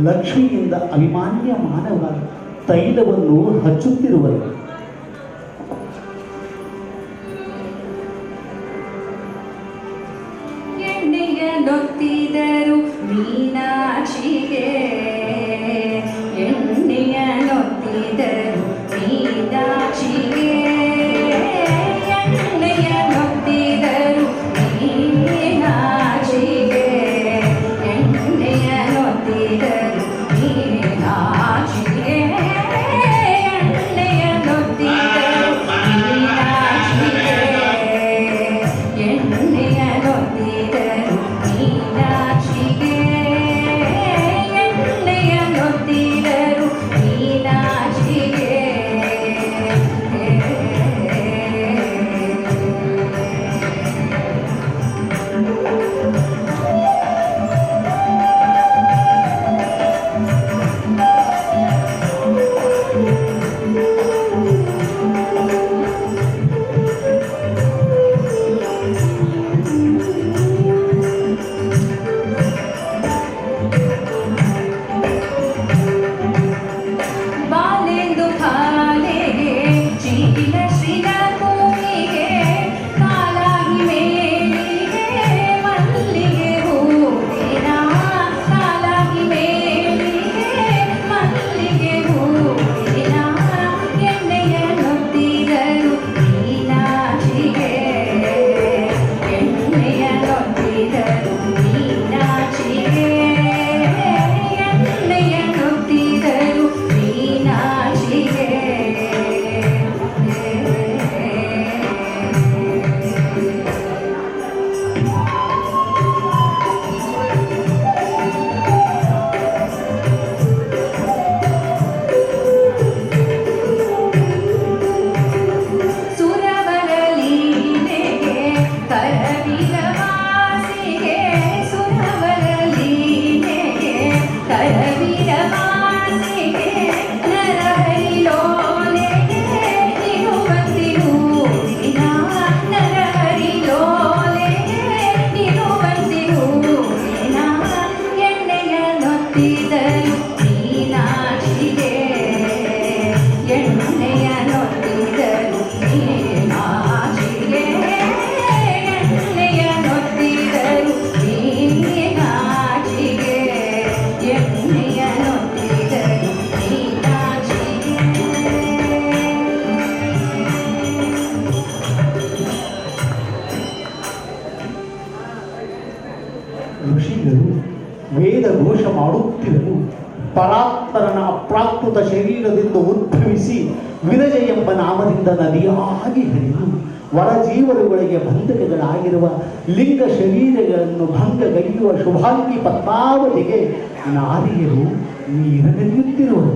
ಲಕ್ಷ್ಮಿಯಿಂದ ಅಭಿಮಾನ್ಯಮಾನವ ತೈಲವನ್ನು ಹಚ್ಚುತ್ತಿರುವರು. ಎಣ್ಣೆಯ ನೊತ್ತಿದರು ಮೀನಾಕ್ಷಿಗೆ ಎಣ್ಣೆಯ ನೊತ್ತಿದರು ಮೀನಾಕ್ಷಿಗೆ ಎಣ್ಣೆಯ ನೊತ್ತಿದರು ಮೀನಾಕ್ಷಿಗೆ ಎಣ್ಣೆಯ ನೊತ್ತಿದರು ಮೀನಾಕ್ಷಿಗೆ ಎಣ್ಣೆಯ ಪರಾತ್ಪರನ ಅಪ್ರಾಕೃತ ಶರೀರದಿಂದ ಉದ್ಭವಿಸಿ ವಿರಜ ಎಂಬ ನಾಮದಿಂದ ನದಿಯಾಗಿ ಹರಿದು ವರಜೀವರುಗಳಿಗೆ ಬಂಧಕಗಳಾಗಿರುವ ಲಿಂಗ ಶರೀರಗಳನ್ನು ಭಂಗಗೈಯುವ ಶುಭಾಂಗಿ ಪದ್ಮಾವತಿಗೆ ನಾರಿಯರು ನೀರನೆಯುತ್ತಿರುವರು.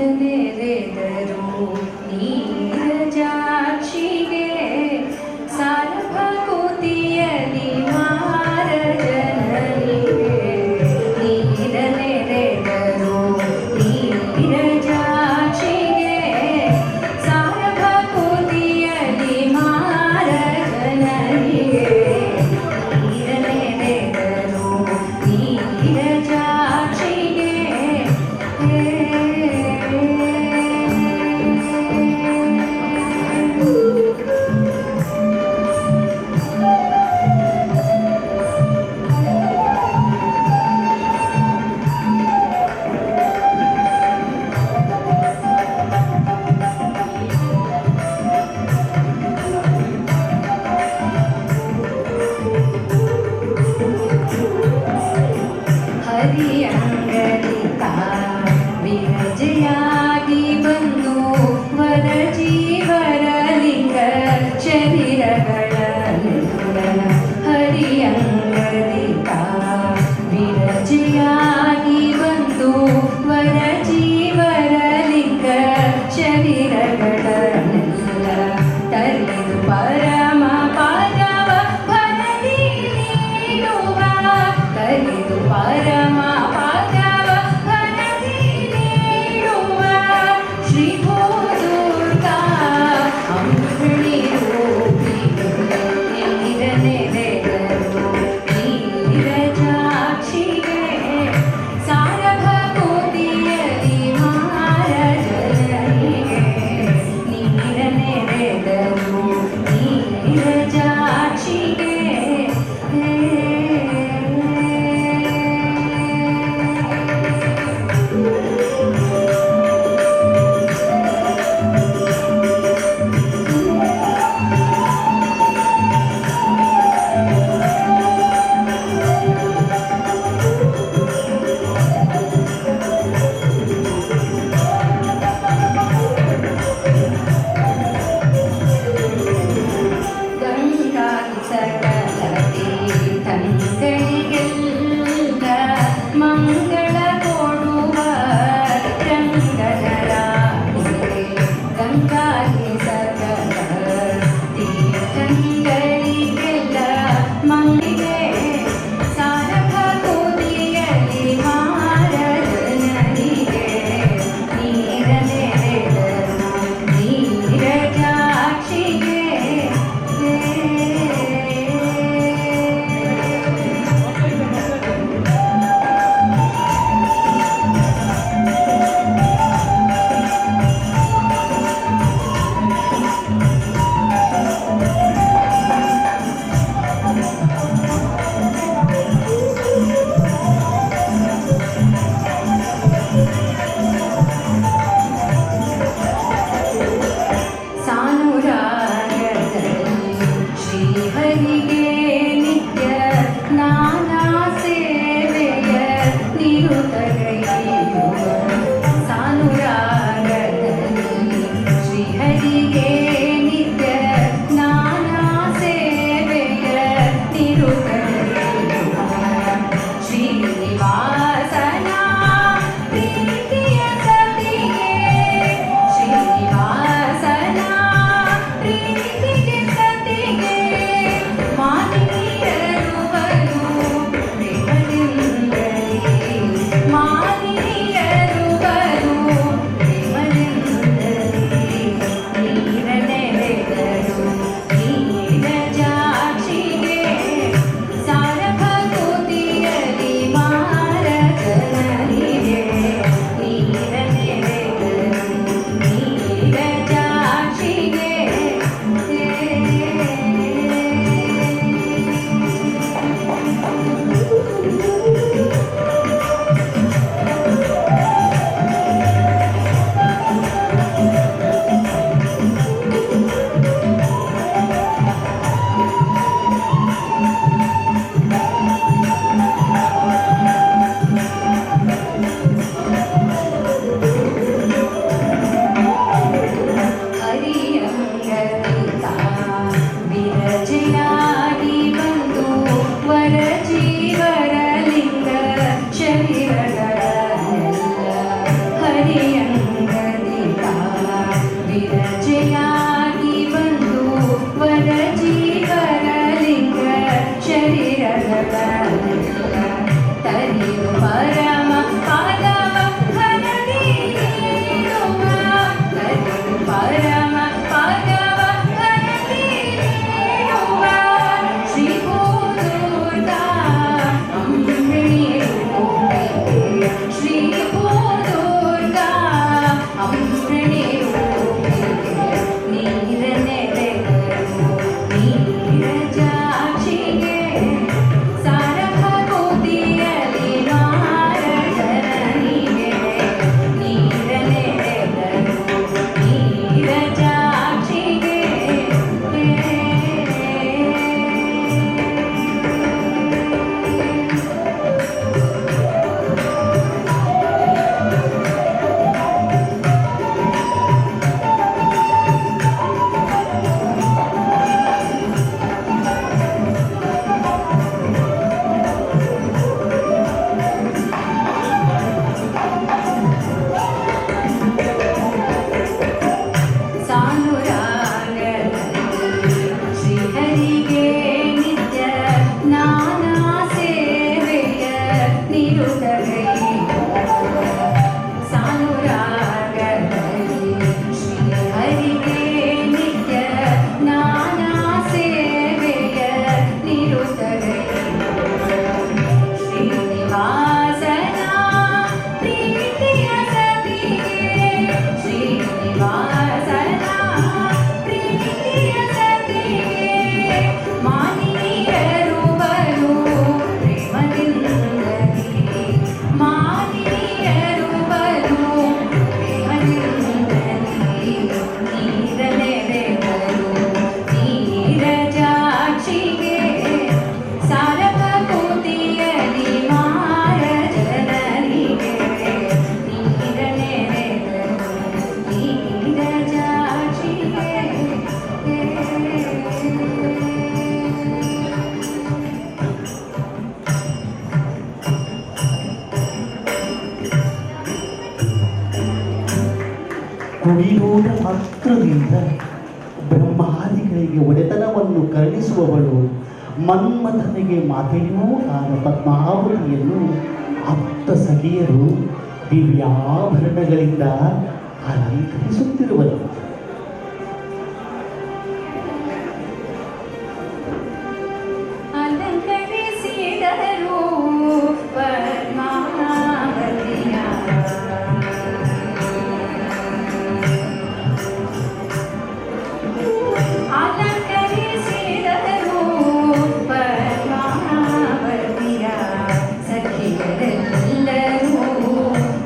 ನೀರನೆರೆದರು ನೀರಜಾಕ್ಷಿಗೆ ಸಾರಭಕುತಿಯಲಿ ಮಾರಜನನಿಗೆ ನೀರನೆರೆದರು ನೀರಜಾಕ್ಷಿಗೆ ಸಾರಭಕುತಿಯಲಿ ಮಾರಜನನಿಗೆ ನೀರನೆರೆದರು ನೀರಜಾಕ್ಷಿಗೆ ಹರಿಯಂಗಲಿತ ವಿರಜೆಯಾಗಿ ಬಂದು ವರಜೀವರ ಲಿಂಗ ಶರೀರಗಳ ಹರಿಯಂಗಲಿತ ವಿರಜೆಯಾಗಿ ಬಂದು ವರಜೀವರ ಲಿಂಗ ಶರೀರಗಳನ್ನೆಲ್ಲ ತರಿದು ಪರಮ ಪದವ ಭರದಿ ನೀಡುವ ತರಿದು ಪರಮ ಪದ ಕುಡಿಯೋಟ ಮಾತ್ರದಿಂದ ಬ್ರಹ್ಮಾದಿಗಳಿಗೆ ಒಡೆತನವನ್ನು ಕರುಣಿಸುವವಳು ಮನ್ಮಥನಿಗೆ ಮಾತೆಯೂ ಆದ ಪದ್ಮಾವತಿಯನ್ನು ಆಪ್ತ ಸಖಿಯರು ದಿವ್ಯಾಭರಣಗಳಿಂದ ಅಲಂಕರಿಸುತ್ತಿರುವರು. ಅಲಂಕರಿಸಿದರು ಪದ್ಮಾವತಿಯ ಅಲಂಕರಿಸಿದರು ಪದ್ಮಾವತಿಯ ಸಖಿಯರೆಲ್ಲರೂ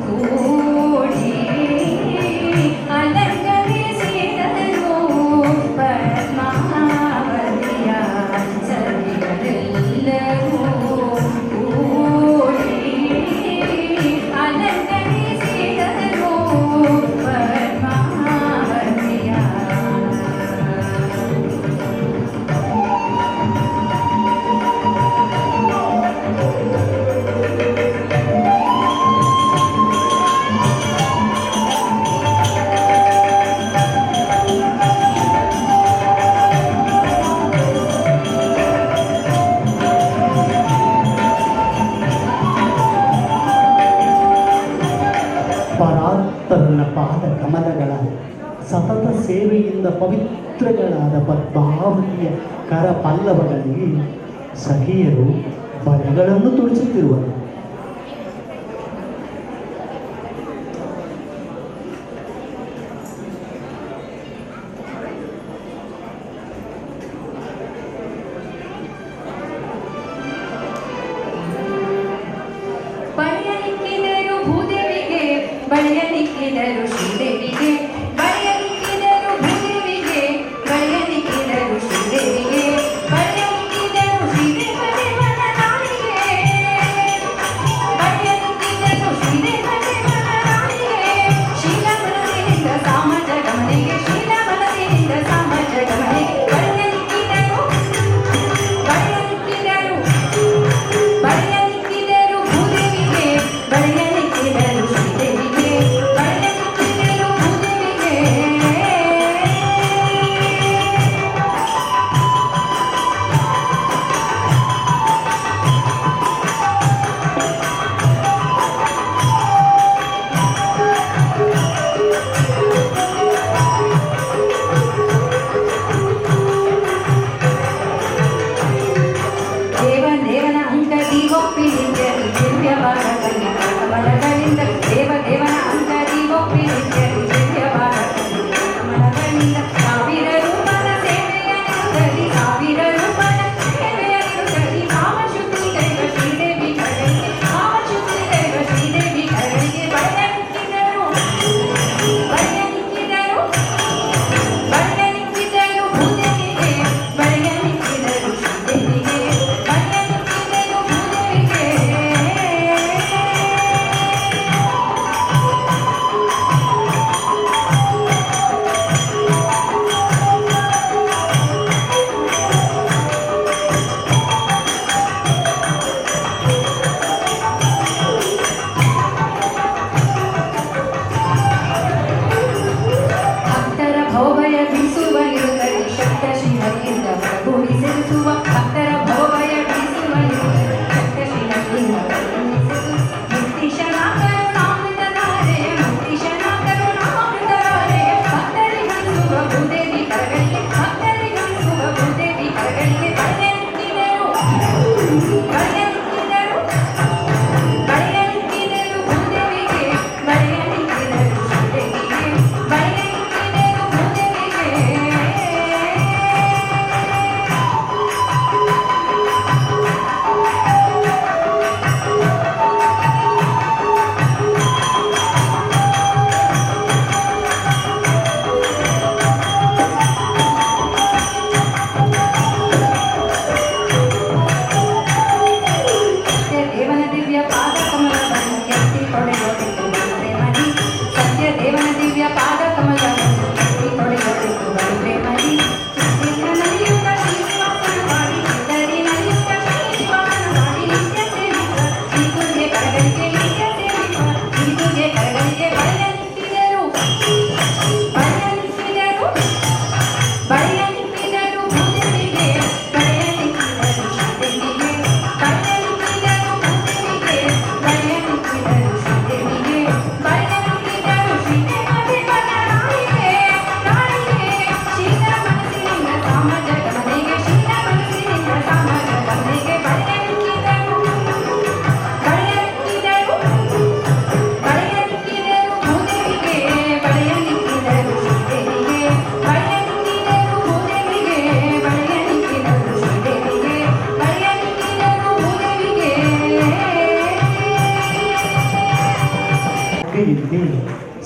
ಕೂಡಿ ಅಲಂಕರಿಸಿದರು ಪದ್ಮಾವತಿಯ ಸಖಿಯರೆಲ್ಲರೂ ಕೂಡಿ ಅಲಂಕರಿಸಿದರು ಪದ್ಮಾವತಿಯ ಪರಾತ್ತರನ ಪಾದ ಕಮಲಗಳ ಸತತ ಸೇವೆಯಿಂದ ಪವಿತ್ರಗಳಾದ ಪದ್ಮಾವತಿಯ ಕರ ಪಲ್ಲವಗಳಿಗೆ ಸಖಿಯರು ಬಳೆಗಳನ್ನು ತುಳಿಸುತ್ತಿರುವರು. ಬಳೆಯಲಿಕ್ಕಿದರು ಭೂದೇವಿಗೆ ಬಳೆಯಲಿಕ್ಕಿದರು ಶ್ರೀದೇವಿಗೆ ಬಳೆಯಲಿಕ್ಕಿದರು ಭೂದೇವಿಗೆ ಬಳೆಯಲಿಕ್ಕಿದರು ಶ್ರೀದೇವಿಗೆ ಬಳೆಯಲಿಕ್ಕಿದರು ಶ್ರೀದೇವದೇವನ ನಾಡಿಗೆ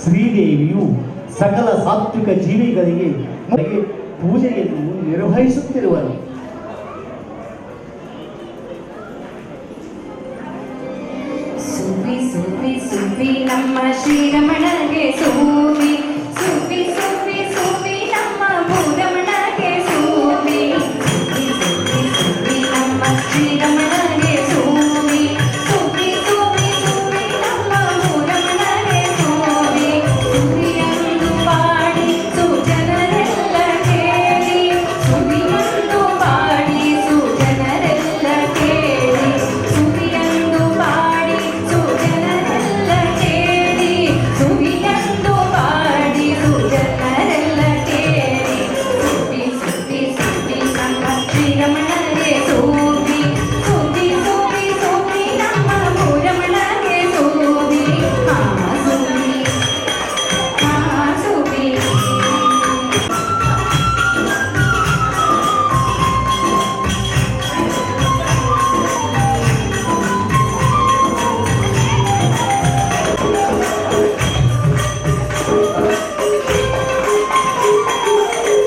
ಶ್ರೀದೇವಿಯು ಸಕಲ ಸಾತ್ವಿಕ ಜೀವಿಗಳಿಗೆ ಪೂಜೆಯನ್ನು ನಿರ್ವಹಿಸುತ್ತಿರುವರು. ಸುವಿ ಸುವಿ ಸುವಿ ನಮ್ಮ ಶ್ರೀರಮಣಗೆ ಸುವಿ ಸುವಿ ಸುವಿ ಸುವಿ ನಮ್ಮ ಭೂರಮಣಗೆ ಸುವಿ ಸುವಿ ಸುವಿ ಸುವಿ ನಮ್ಮ ಶ್ರೀರಮಣಗೆ ಸುವಿ ಸುವಿ ಸುವಿ ಸುವಿ ನಮ್ಮ ಭೂರಮಣಗೆ ಸುವಿ ಸುವಿಯಂದು ಪಾಡಿ ಸುಜನರೆಲ್ಲ ಕೇಳಿ ಸುವಿಯಂದು ಪಾಡಿ ಸುಜನರೆಲ್ಲ ಕೇಳಿ ಸುವಿಯಂದು ಪಾಡಿ ಸುಜನರೆಲ್ಲ ಕೇಳಿ ಸುವಿಯಂದು ಪಾಡಿ ಸುಜನರೆಲ್ಲ ಕೇಳಿ ಸುವಿ ಸುವಿ ಸುವಿ ನಮ್ಮ ಶ್ರೀರಮಣಗೆ ಸುವಿ ಸುವಿ ಸುವಿ ಸುವಿ ನಮ್ಮ ಭೂರಮಣಗೆ ಸುವಿ ಹಾ ಸುವಿ ಹಾ ಸುವಿ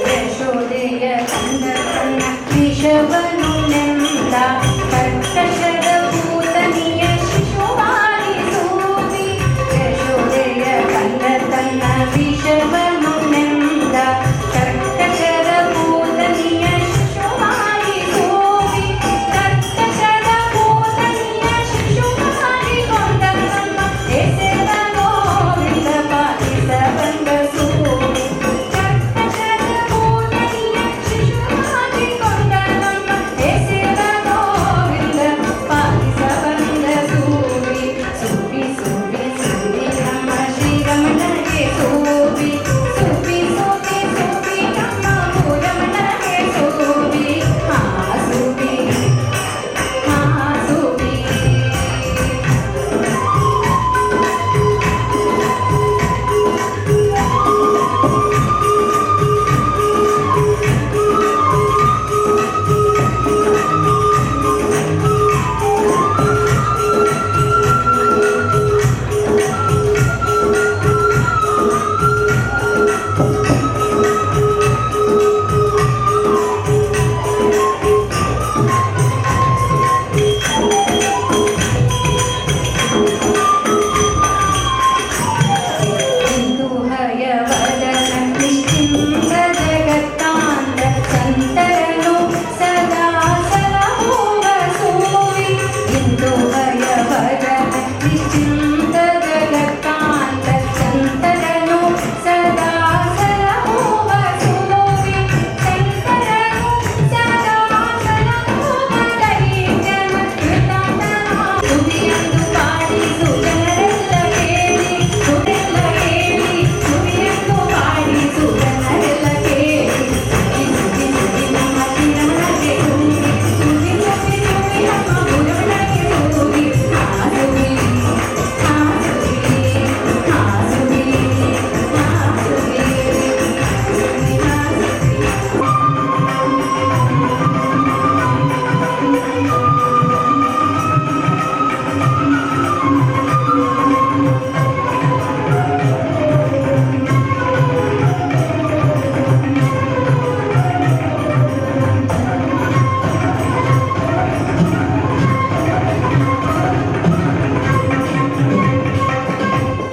ಯಶೋದೆಯ ಕಂದ ಕನ್ನ ವಿಷವನು ನೆಂದ ಕರ್ಕಶದ ಪೂತನಿಯ ಶಿಶುವಾಗಿ ಸೂವಿ ಯಶೋದೆಯ ಕಂದ ತನ್ನ ವಿಷವನು ನೆಂದ ಕರ್ಕಶದ ಪೂತನಿಯ ಶಿಶುವಾಗಿ ಸೂವಿ ಕರ್ಕಶದ ಪೂತನಿಯ ಶಿಶುವಾಗಿ ಕೊಂದ ನಮ್ಮ ಎಸೆದ ಗೋವಿಂದ ಪಾಲಿಸ ಬಂದ ಸೂವಿ ಕರ್ಕಶದ ಪೂತನಿಯ ಶಿಶುವಾಗಿ ಕೊಂದ ನಮ್ಮ ಎಸೆದ ಗೋವಿಂದ ಪಾಲಿಸ ಬಂದ ಸೂವಿ ಸುವಿ ಸುವಿ ಸುವಿ ನಮ್ಮ ಶ್ರೀರಮಣಗೆ ಸುವಿ ಸುವಿ ಸುವಿ ಸುವಿ ನಮ್ಮ ಭೂರಮಣಗೆ ಸುವಿ ಹಾ ಸುವಿ ಹಾ ಸುವಿ ಇಂದು ಹಯವದನ ನಿಶ್ಚಿಂತ ಜಗತ್ತಾಂತ ಸಂತರನು ಸದಾ ಸಲಹುವ ಸೂವಿ ಇಂದು ಹಯವದನ ನಿಶ್ಚಿಂತ ಜಗತ್ತಾಂತ ಸಂತರನು ಸದಾ ಸಲಹುವ ಸೂವಿ ಸಂತರನು ಸದಾ ಸಲಹುವ ದೈತ್ಯನ ಕೃತಾಂತನ ಸುವಿಯಂದು ಪಾಡಿ ಸುಜನರೆಲ್ಲ ಕೇಳಿ ಸುರೆಲ್ಲ ಕೇಳಿ ಸುವಿಯಂದು ಪಾಡಿ ಸುಜನರೆಲ್ಲ ಕೇಳಿ ಸುವಿ ಸುವಿ ಸುವಿ ನಮ್ಮ ಶ್ರೀರಮಣಗೆ ಸುವಿ ಸುವಿ ಸುವಿ ಸುವಿ ನಮ್ಮ ಭೂರಮಣಗೆ ಸುವಿ ಹಾ ಸುವಿ ಹಾ ಸುವಿ ಹಾ ಸುವಿ ಹಾ ಸುವಿ ಹಾ ಸುವಿ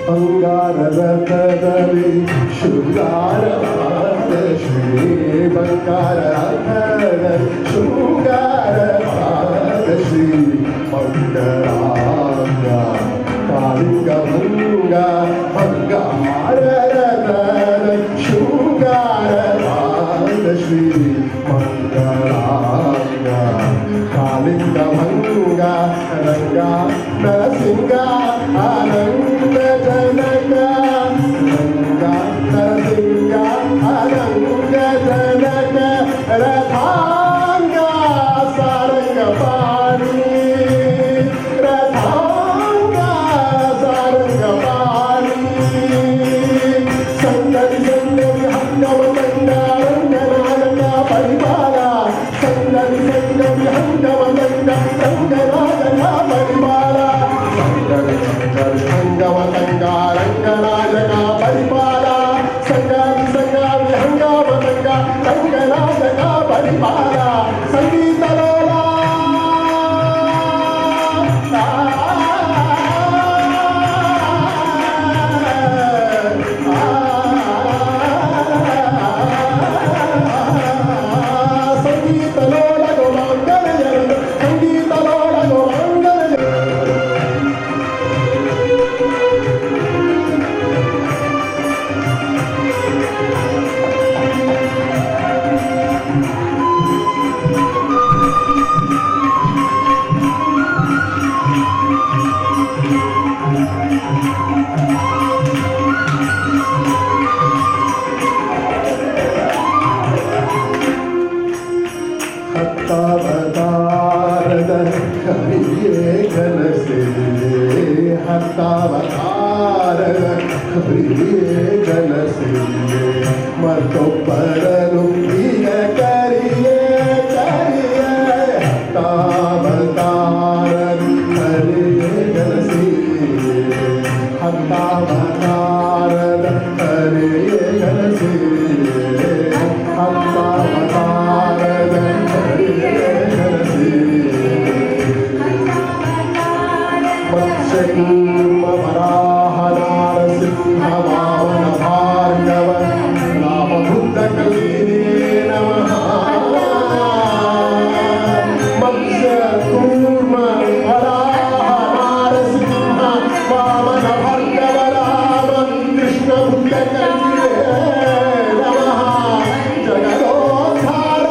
ಬಂಗಾರ ರಥದಲ್ಲಿ ಶೃಂಗಾರವಾದ ಶ್ರೀ ಬಂಗಾರ ರಥದಲ್ಲಿ ಶೃಂಗಾರವಾದ ಶ್ರೀ ಮಂಗಲಾಂಗ ಕಾಳಿಂಗ ಭಂಗ ಬಂಗಾರ ರಥದಲ್ಲಿ ಶೃಂಗಾರವಾದ ಶ್ರೀ ಮಂಗಲಾಂಗ ಕಾಳಿಂಗ ಭಂಗ ರಂಗ ನರಸಿಂಗ ಆನಂದ ಜನಕ ರಂಗ ನರಸಿಂಗ ಆನಂದ ಜನಕ ರಥಾಂಗ ಸಾರಂಗ ಪಾಣಿ ರಥಾಂಗ ಸಾರಂಗ ಪಾಣಿ ಸಂಗತಿ ಸಂಗತಿ ಹಂಗವ ಕಂಡ ರಂಗನಾಗನ ಪರಿಪಾಲ ಸಂಗತಿ ಸಂಗತಿ ಹಂಗವ ಕಂಡ ರಂಗನಾಗನ ಪರಿಪಾಲ ಸಂಗತಿ ಹತ್ತಾವತಾರದ ಕವಿಯೇ ಕನಸಿದೆ ಹತ್ತಾವತಾರದ ಕವಿಯೇ ಕನಸಿದೆ ಮತ್ತೊಬ್ಬರನು ಈಗ ಕರಿಯೇ ಕರಿಯೇ ಹತ್ತಾವತಾರದ ಕರಿಯೇ ಕನಸಿದೆ ಹತ್ತಾವತಾರದ ಕರಿಯೇ ಕನಸಿದೆ ಹತ್ತಾವತಾರದ ಮತ್ಸ್ಯಕೂರ್ಮ ವರಾಹ ನಾರಸಿಂಹ ವಾಮನ ಭಾರ್ಗವ ರಾಮಬುದ್ಧ ಕಲ್ಪಿನೇ ನಮಃ ಮತ್ಸ್ಯಕೂರ್ಮ ವರಾಹ ನಾರಸಿಂಹ ವಾಮನ ಭಾರ್ಗವ ರಾಮ ಕೃಷ್ಣ ಬುದ್ಧ ಕಲ್ಪಿನೇ ನಮಃ ಜಗದೋದ್ಧಾರ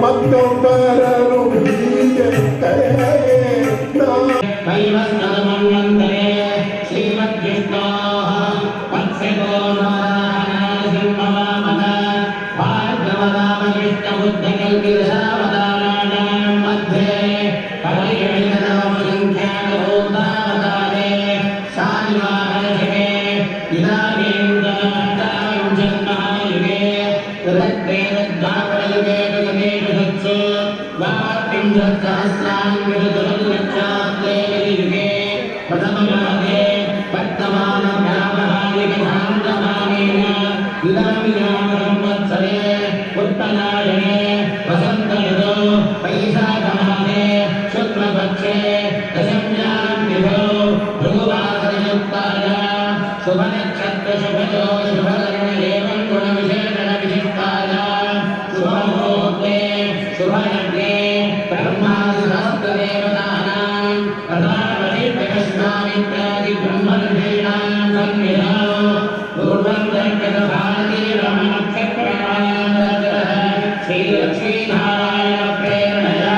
ಮತ್ತೊಬ್ಬರನು ಹೀಗೆ ಕೈವಸ್ತ್ರಮನ್ವಂತರೆ ಶ್ರೀಮದ್ವಿಷ್ಣೋಃ ಮತ್ಸ್ಯಕೂರ್ಮವರಾಹನರಸಿಂಹವಾಮನ ಭಾರ್ಗವರಾಮಕೃಷ್ಣಬುದ್ಧಕಲ್ಪಿತಾವತಾರಾಣಾಂ ಮಧ್ಯೆ ಕಲಿಯುಗಸಂಖ್ಯಾತಭೂತಾವತಾರೆ ಶಾಲಿವಾಹನಶಕೆ ಇದಾಗೇಂದ್ರಮಹಾಯುಗೆ ಋಗ್ವೇದದ್ವಾಪರಯುಗೆ ಗಗನೇಶು ಸತ್ಸು ಯುಗೆ ಪ್ರಥಮಮಾದೆ ವರ್ತಮಾನವ್ಯಾಮಹಾರಿಕಶಾಂತಮಾನೇನ ಸಂವತ್ಸರೆ ಉತ್ತರಾಯಣೆ ವಸಂತಋತೋ ವೈಶಾಖಮಾಸೆ ಶುಕ್ಲಪಕ್ಷೆ ದಶಮ್ಯಾಂ ತಿಥೌ ಭೃಗುವಾಸರಯುಕ್ತಾಯ ಶುಭನಕ್ಷತ್ರ ಶುಭಯೋ ಶುಭಕರ್ಮ ಏವಂ ಗುಣವಿಶೇಷಣ ವಿಶಿಷ್ಟಾಯ ಶುಭಮುಹೂರ್ತೆ ಶುಭಯಜ್ಞೆ ಬ್ರಹ್ಮಾದಿಸಹಸ್ರದೇವತಾನಾಂ ಪ್ರಧಾನಪತಿರ್ವಿಷ್ಣಾಮಿತ್ರಾದಿ ಬ್ರಹ್ಮರ್ಷೀಣಾಂ ಸನ್ನಿಧೌ ಪೂರ್ವಂ ದರ್ಶನಕಾಲತೀರಮನಕ್ಷತ್ರಮಾಯಾन्तರಃ ಶ್ರೀಲಕ್ಷ್ಮೀನಾರಾಯಣ ಪ್ರೇರಣಯಾ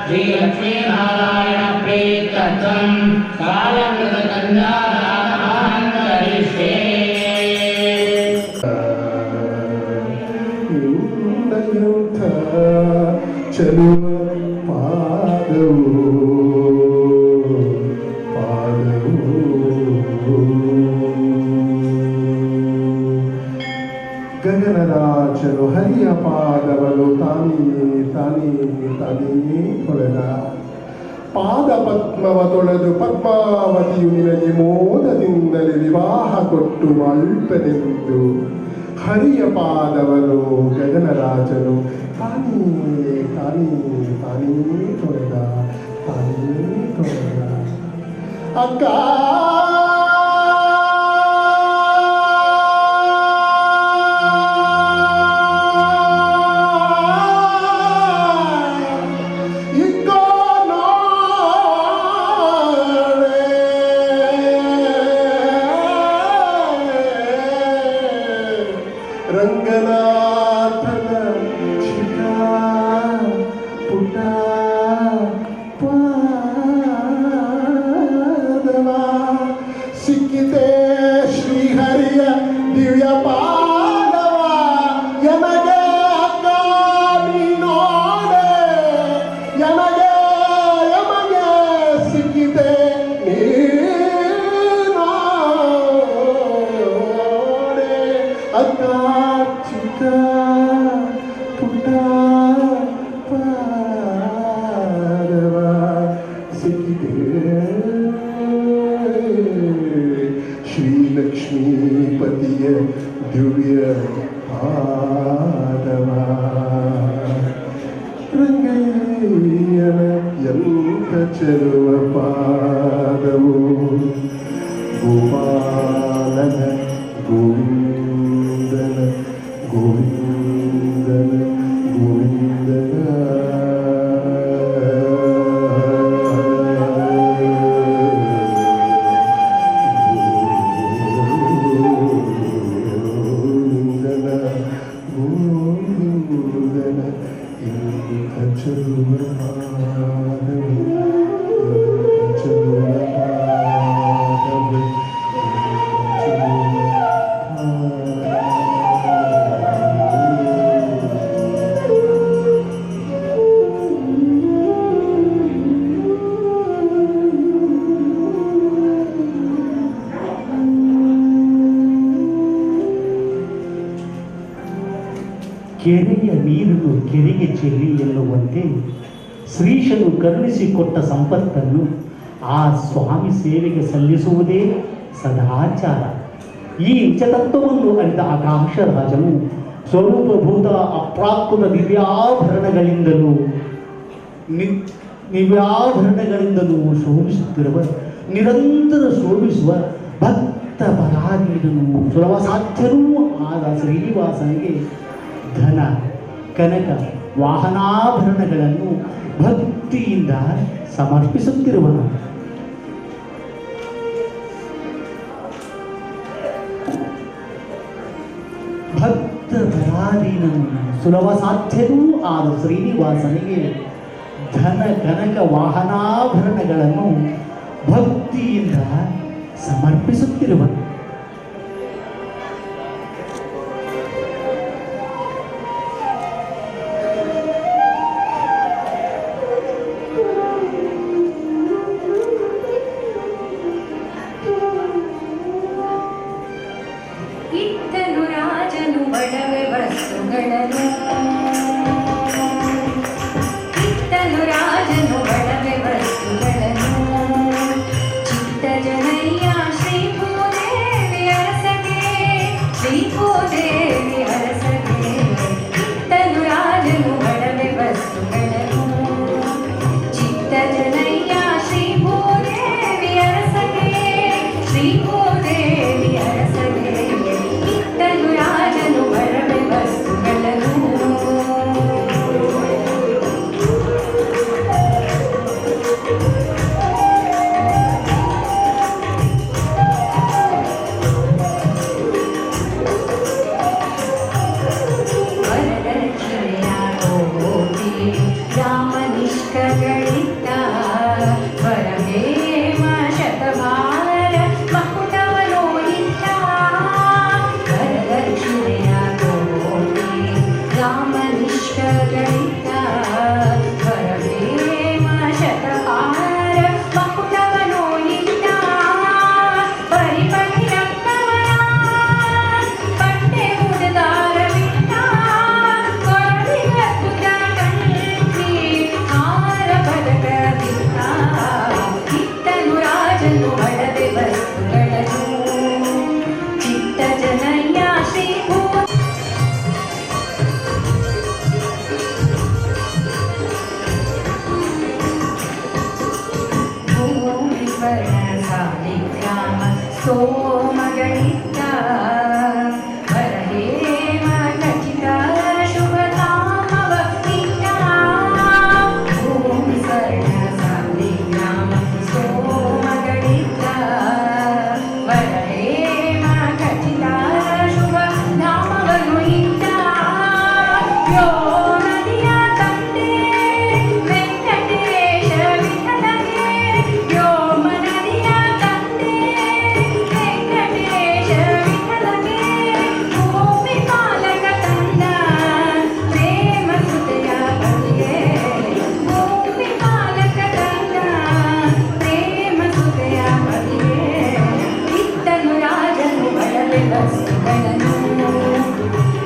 ಶ್ರೀಲಕ್ಷ್ಮೀನಾರಾಯಣ ಪ್ರೀತ್ಯರ್ಥಂ ಕಾಲಕೃತ ಕನ್ಯಾದಾನಮಹಂ ಕರಿಷ್ಯೆ. ಚಲುವ ಪಾದವು ಗಗನರಾಜನು ಹರಿಯ ಪಾದವನ್ನು ತಾನೇ ತೊಳೆದ ಪಾದ ಪದ್ಮವ ತೊಳೆದು ಪದ್ಮಾವತಿಯು ನಿನಗೆ ಮೋದದಿಂದಲೇ ವಿವಾಹ ಕೊಟ್ಟು ಅಲ್ಪನೆಂದು ಹರಿಯ ಪಾದವನು ಗಗನರಾಜನು ತಾನೇ ತೊಳೆದ ಅಕ್ಕ ರಂಗನಾಥನ ಚಿಕ್ಕ ಪುಟ್ಟ ಪಾದವ ಸಿಕ್ಕಿತೆ ಶ್ರೀಹರಿಯ ದಿವ್ಯ ಪಾದವ ಎನಗೆ ಅಕ್ಕ ನೀನೋಡೆ ಎನಗೆ ಸಿಕ್ಕಿತೆ ನೀನೋಡೆ ಅಕ್ಕ ಚಿಕ್ಕ ಲಕ್ಷ್ಮೀಪತಿಯ ದಿವ್ಯ ಪಾದವ ರಂಗಯ್ಯನ ಎಂಥ ಚೆಲುವ ಪಾದವು ಗೋಪಾಲನ ಗೋವಿಂದನ ಗೋವಿಂದನ ಗೋವಿಂದನ ಕೆರೆಯ ನೀರನ್ನು ಕೆರೆಗೆ ಚೆಲ್ಲಿ ಎನ್ನುವಂತೆ ಶ್ರೀಶನು ಕರುಣಿಸಿಕೊಟ್ಟ ಸಂಪತ್ತನ್ನು ಆ ಸ್ವಾಮಿ ಸೇವೆಗೆ ಸಲ್ಲಿಸುವುದೇ ಸದಾಚಾರ. ಈ ನಿಜತತ್ವವನ್ನು ಅರಿತ ಆಕಾಶರಾಜನು ಸ್ವರೂಪಭೂತ ಅಪ್ರಾಕೃತ ದಿವ್ಯಾಭರಣಗಳಿಂದಲೂ ಶೋಭಿಸುತ್ತಿರುವ ನಿರಂತರ ಶೋಭಿಸುವ ಭಕ್ತ ಪರಾಧೀನನು ಸುಲಭ ಸಾಧ್ಯನೂ ಆದ ಶ್ರೀನಿವಾಸನಿಗೆ ಧನ ಕನಕ ವಾಹನಾಭರಣಗಳನ್ನು ಭಕ್ತಿಯಿಂದ ಸಮರ್ಪಿಸುತ್ತಿರುವನು. ಭಕ್ತ ಪರಾಧೀನನು ಸುಲಭ ಸಾಧ್ಯನೂ ಆದ ಶ್ರೀನಿವಾಸನಿಗೆ ಧನ ಕನಕ ವಾಹನಾಭರಣಗಳನ್ನು ಭಕ್ತಿಯಿಂದ ಸಮರ್ಪಿಸುತ್ತಿರುವನು. ಇತ್ತನು ರಾಜನು ಒಡವೆ ವಸ್ತುಗಳನ್ನು ಇತ್ತನು ರಾಜನು ಒಡವೆ ವಸ್ತುಗಳನ್ನು ಚಿತ್ತ ಜನಯ್ಯ ಶ್ರೀ ಭೂದೇವಿ ಅರಸಗೆ ಶ್ರೀ ಭೂದೇವಿ ಅರಸಗೆ ಇತ್ತನು ರಾಜನು ಒಡವೆ ವಸ್ತುಗಳನ್ನು ಚಿತ್ತ ಜನಯ್ಯ ಶ್ರೀ ಭೂದೇವಿ ಅರಸಗೆ ಶ್ರೀ ಭೂದೇವಿ ಅರಸಗೆ ಇತ್ತನು ರಾಜನು ಒಡವೆ ವಸ್ತುಗಳನ್ನು ರಾಮನಿಷ್ಠಗಳಿದ್ದ ವರಹೇಮ ಶತಭಾರ ಮಕುಟವನೋ ಇದ್ದ ವರದಕ್ಷಿಣೆಯ ಕೋಟಿ ರಾಮನಿಷ್ಠಗಳಿದ್ದ ವರಹೇಮ ಶತಭಾರ ಮಕುಟವನೋ ಇದ್ದ ಪರಿಪರಿ ರಕ್ತವನ ಪಟ್ಟೆ ಉಡದಾರವಿಟ್ಟ ಕೊರಳಿಗದ್ದುದ ಕಂಠಿ ಹಾರ ಪದಕವಿಟ್ಟ ಇತ್ತನು ರಾಜನು ಒಡವೆ ವಸ್ತುಗಳನ್ನು ಚಿತ್ತ ಜನಯ್ಯ ಶ್ರೀ ಭೂಮಿವರ ಸಾಲಿಗ್ರಾಮ ಸೋಮಗಳಿದ್ದ ವರಹೇಮ ಖಚಿತ ಶುಭಧಾಮವ ಇಟ್ಟ ಭೂಮಿ ಸ್ವರ್ಣ ಸಾಲಿಗ್ರಾಮ ಸೋಮಗಳಿದ್ದ ವರಹೇಮ ಖಚಿತ ಶುಭಧಾಮವನ್ನು ಇಟ್ಟ ಯೋ ನದಿಯ ತಂದೆ ವೆಂಕಟೇಶ ವಿಠಲಗೆ ವ್ಯೋಮ ನದಿಯ ತಂದೆ ವೆಂಕಟೇಶ ವಿಠಲಗೆ ಭೂಮಿ ಪಾಲಕ ತಂದ ಪ್ರೇಮ ಸುತೆಯ ಪತಿಗೆ ಭೂಮಿ ಪಾಲಕ ತಂದ ಪ್ರೇಮ ಸುತೆಯ ಪತಿಗೆ ಇತ್ತನು ರಾಜನು ಒಡವೆ ವಸ್ತುಗಳನ್ನು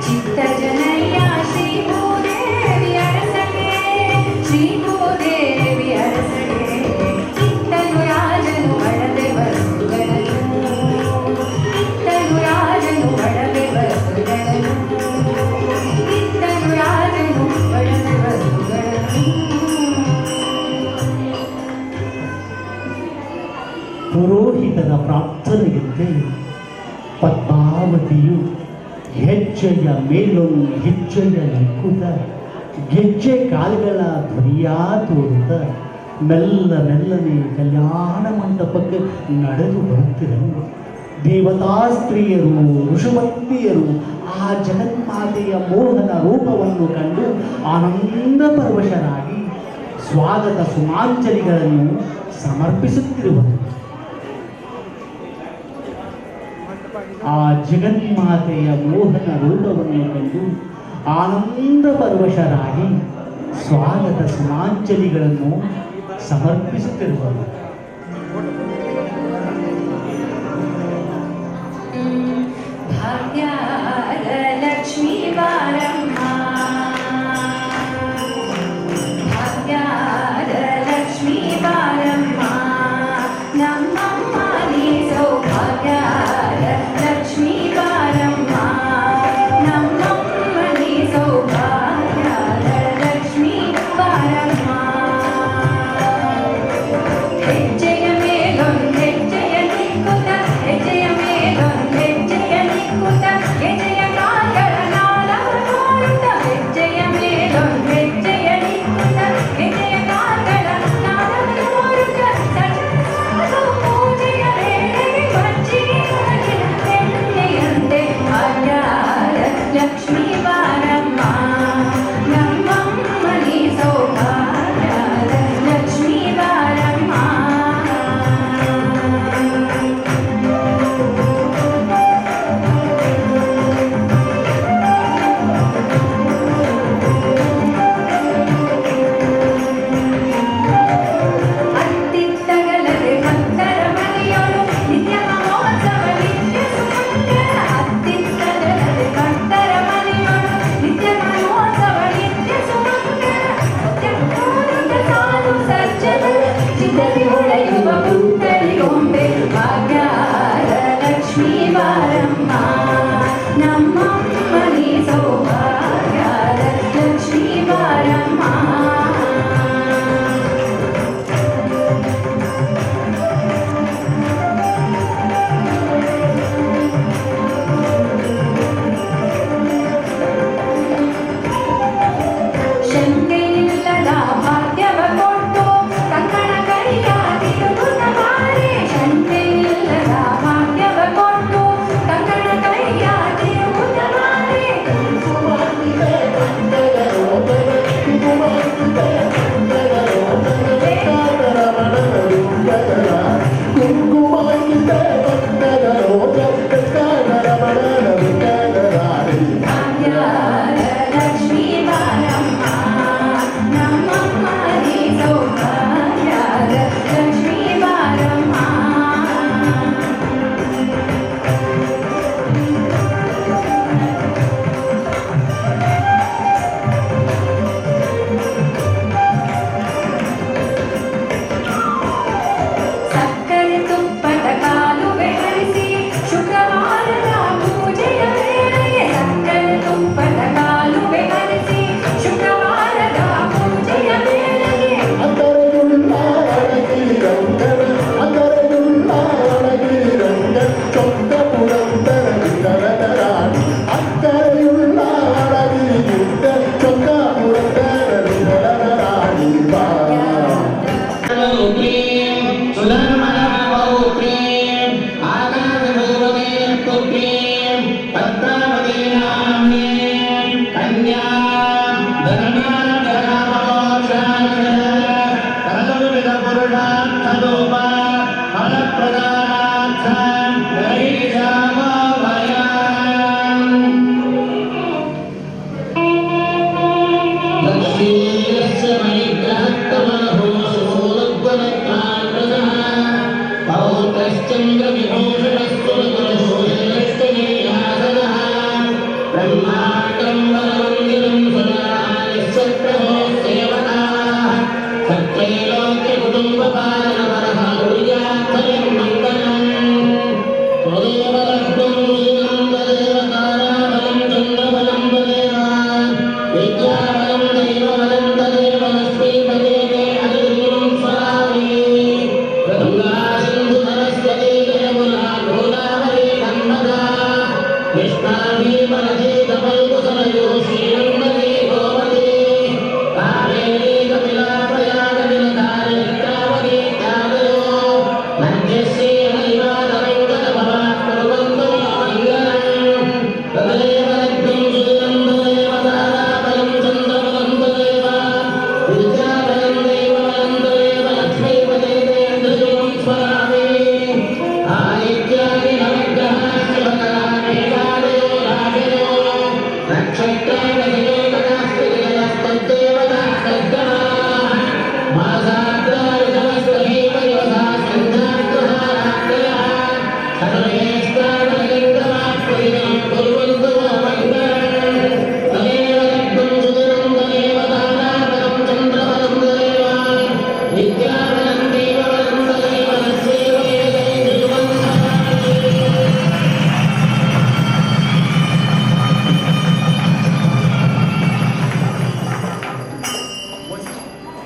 ಚಿತ್ತ ಜನಯ್ಯ ಶ್ರೀ ಭೂದೇವಿ ಅರಸಗೆ ಶ್ರೀ ಭೂದೇವಿ ಅರಸಗೆ ಇತ್ತನು ರಾಜನು ಒಡವೆ ವಸ್ತುಗಳನ್ನು ಪದ್ಮಾವತಿಯು ಹೆಜ್ಜೆಯ ಮೇಲೊಂದು ಹೆಜ್ಜೆಯ ನಿಕ್ಕುತ್ತ ಗೆಜ್ಜೆ ಕಾಲುಗಳ ಧ್ವನಿಯ ತೋರುತ್ತ ಮೆಲ್ಲನೆ ಕಲ್ಯಾಣ ಮಂಟಪಕ್ಕೆ ನಡೆದು ಬರುತ್ತಿರಲು ದೇವತಾ ಸ್ತ್ರೀಯರು ಋಷಭಕ್ತಿಯರು ಆ ಜಗನ್ಮಾತೆಯ ಮೋಹನ ರೂಪವನ್ನು ಕಂಡು ಆನಂದ ಪರವಶರಾಗಿ ಸ್ವಾಗತ ಸುಮಾಂಜಲಿಗಳನ್ನು ಸಮರ್ಪಿಸುತ್ತಿರುವರು. ಆ ಜಗನ್ಮಾತೆಯ ಮೋಹನ ರೂಪವನ್ನು ಕಂಡು ಆನಂದ ಪರವಶರಾಗಿ ಸ್ವಾಗತ ಸುಮಾಂಜಲಿಗಳನ್ನು ಸಮರ್ಪಿಸುತ್ತಿರುವರು. ಭಾಗ್ಯದ ಲಕ್ಷ್ಮೀ ಬಾರಮ್ಮ, ಭಾಗ್ಯದ ಲಕ್ಷ್ಮೀ ಬಾರಮ್ಮ, ನಮ್ಮಮ್ಮ ನೀ ಸೌಭಾಗ್ಯದ ಲಕ್ಷ್ಮೀ ಬಾರಮ್ಮ, ನಮ್ಮಮ್ಮ ನೀ ಸೌಭಾಗ್ಯದ ಲಕ್ಷ್ಮೀ ಬಾರಮ್ಮ. ಹೆಜ್ಜೆಯ ಮೇಲೊಂದು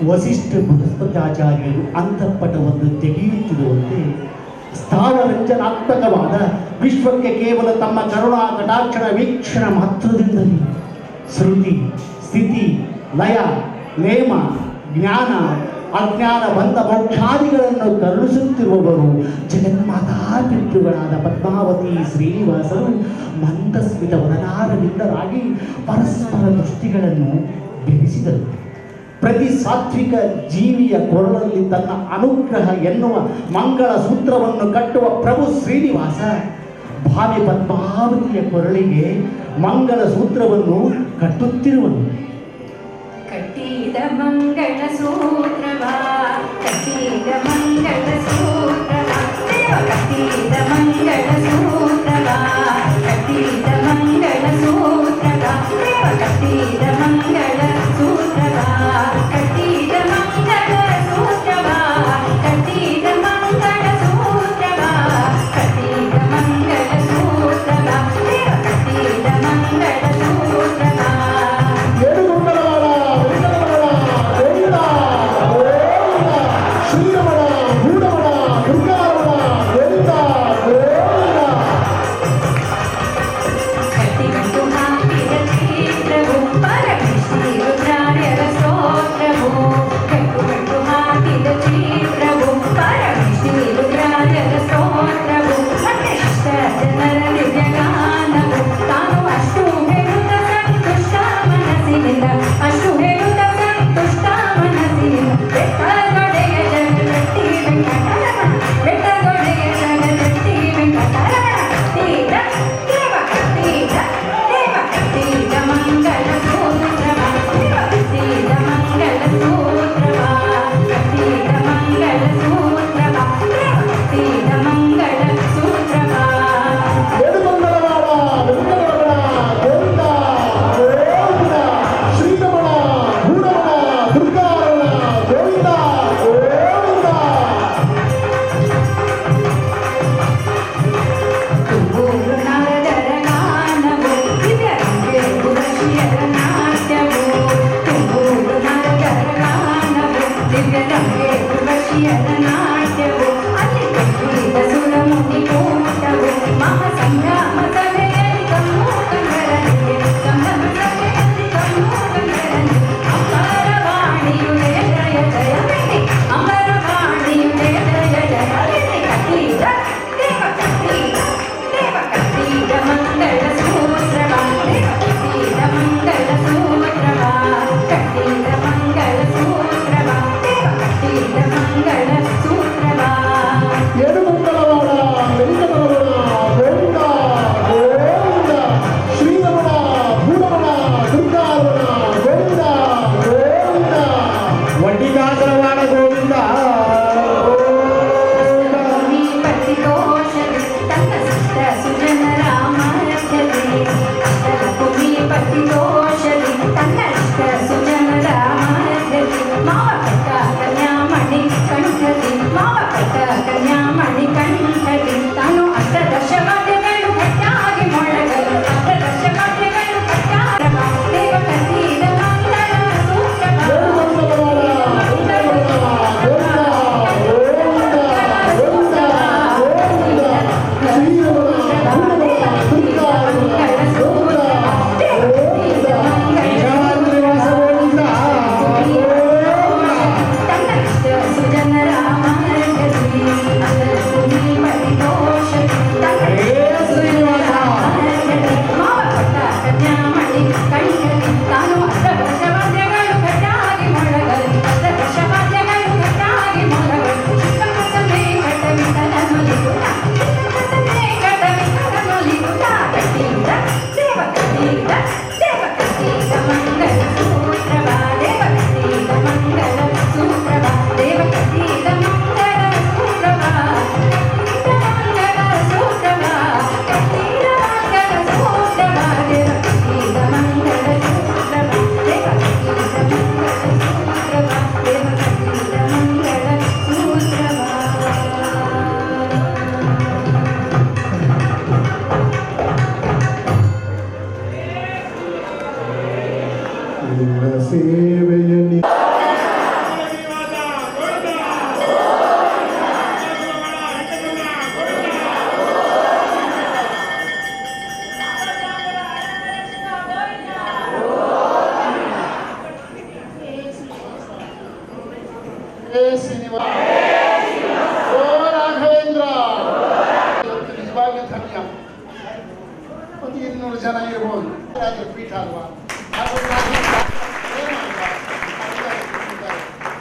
ವಸಿಷ್ಠ ಬೃಹಸ್ಪತ್ಯಾಚಾರ್ಯರು ಅಂತಃಪಟವನ್ನು ತೆಗೆಯುತ್ತಿರುವಂತೆ ಸ್ಥಾನರಂಜನಾತ್ಮಕವಾದ ವಿಶ್ವಕ್ಕೆ ಕೇವಲ ತಮ್ಮ ಕರುಣಾ ಕಟಾಕ್ಷಣ ವೀಕ್ಷಣ ಮಾತ್ರದಿಂದಲೇ ಶ್ರುತಿ ಸ್ಥಿತಿ ಲಯ ನೇಮ ಜ್ಞಾನ ಅಜ್ಞಾನ ಬಂಧ ಮೋಕ್ಷಾದಿಗಳನ್ನು ಕರುಣಿಸುತ್ತಿರುವವರು ಜಗನ್ಮಾತಾ ಪಿತೃಗಳಾದ ಪದ್ಮಾವತಿ ಶ್ರೀನಿವಾಸರು ಮಂದಸ್ಮಿತ ವರನಾರವಿಂದರಾಗಿ ಪರಸ್ಪರ ದೃಷ್ಟಿಗಳನ್ನು ಬೆರೆಸಿದರು. ಪ್ರತಿ ಸಾತ್ವಿಕ ಜೀವಿಯ ಕೊರಳಲ್ಲಿ ತನ್ನ ಅನುಗ್ರಹ ಎನ್ನುವ ಮಂಗಳ ಸೂತ್ರವನ್ನು ಕಟ್ಟುವ ಪ್ರಭು ಶ್ರೀನಿವಾಸ ಭಾವಿ ಪದ್ಮಾವತಿಯ ಕೊರಳಿಗೆ ಮಂಗಳ ಸೂತ್ರವನ್ನು ಕಟ್ಟುತ್ತಿರುವನು. ಕಟ್ಟಿದ ಮಂಗಳ ಸೂತ್ರವಾ, ಕಟ್ಟಿದ ಮಂಗಳ ಸೂತ್ರವಾ, ಕಟ್ಟಿದ ಮಂಗಳ ಸೂತ್ರವಾ, ಕಟ್ಟಿದ ಮಂಗಳ ಸೂತ್ರವಾ, ಕಟ್ಟಿದ ಮಂಗಳ ಸೂತ್ರವಾ, ಕಟ್ಟಿದ ಮಂಗಳ ಸೂತ್ರವಾ, ಕಟ್ಟಿದ ಮಂಗಳ ಸೂತ್ರವಾ, ಕಟ್ಟಿದ ಮಂಗಳ ಸೂತ್ರವಾ, ಕಟ್ಟಿದ ಮಂಗಳ ಸೂತ್ರವಾ. 200 ಜನ ಇರ್ಬೋದು. ರಾಜರ ಪೀಠ ಅಲ್ವಾ?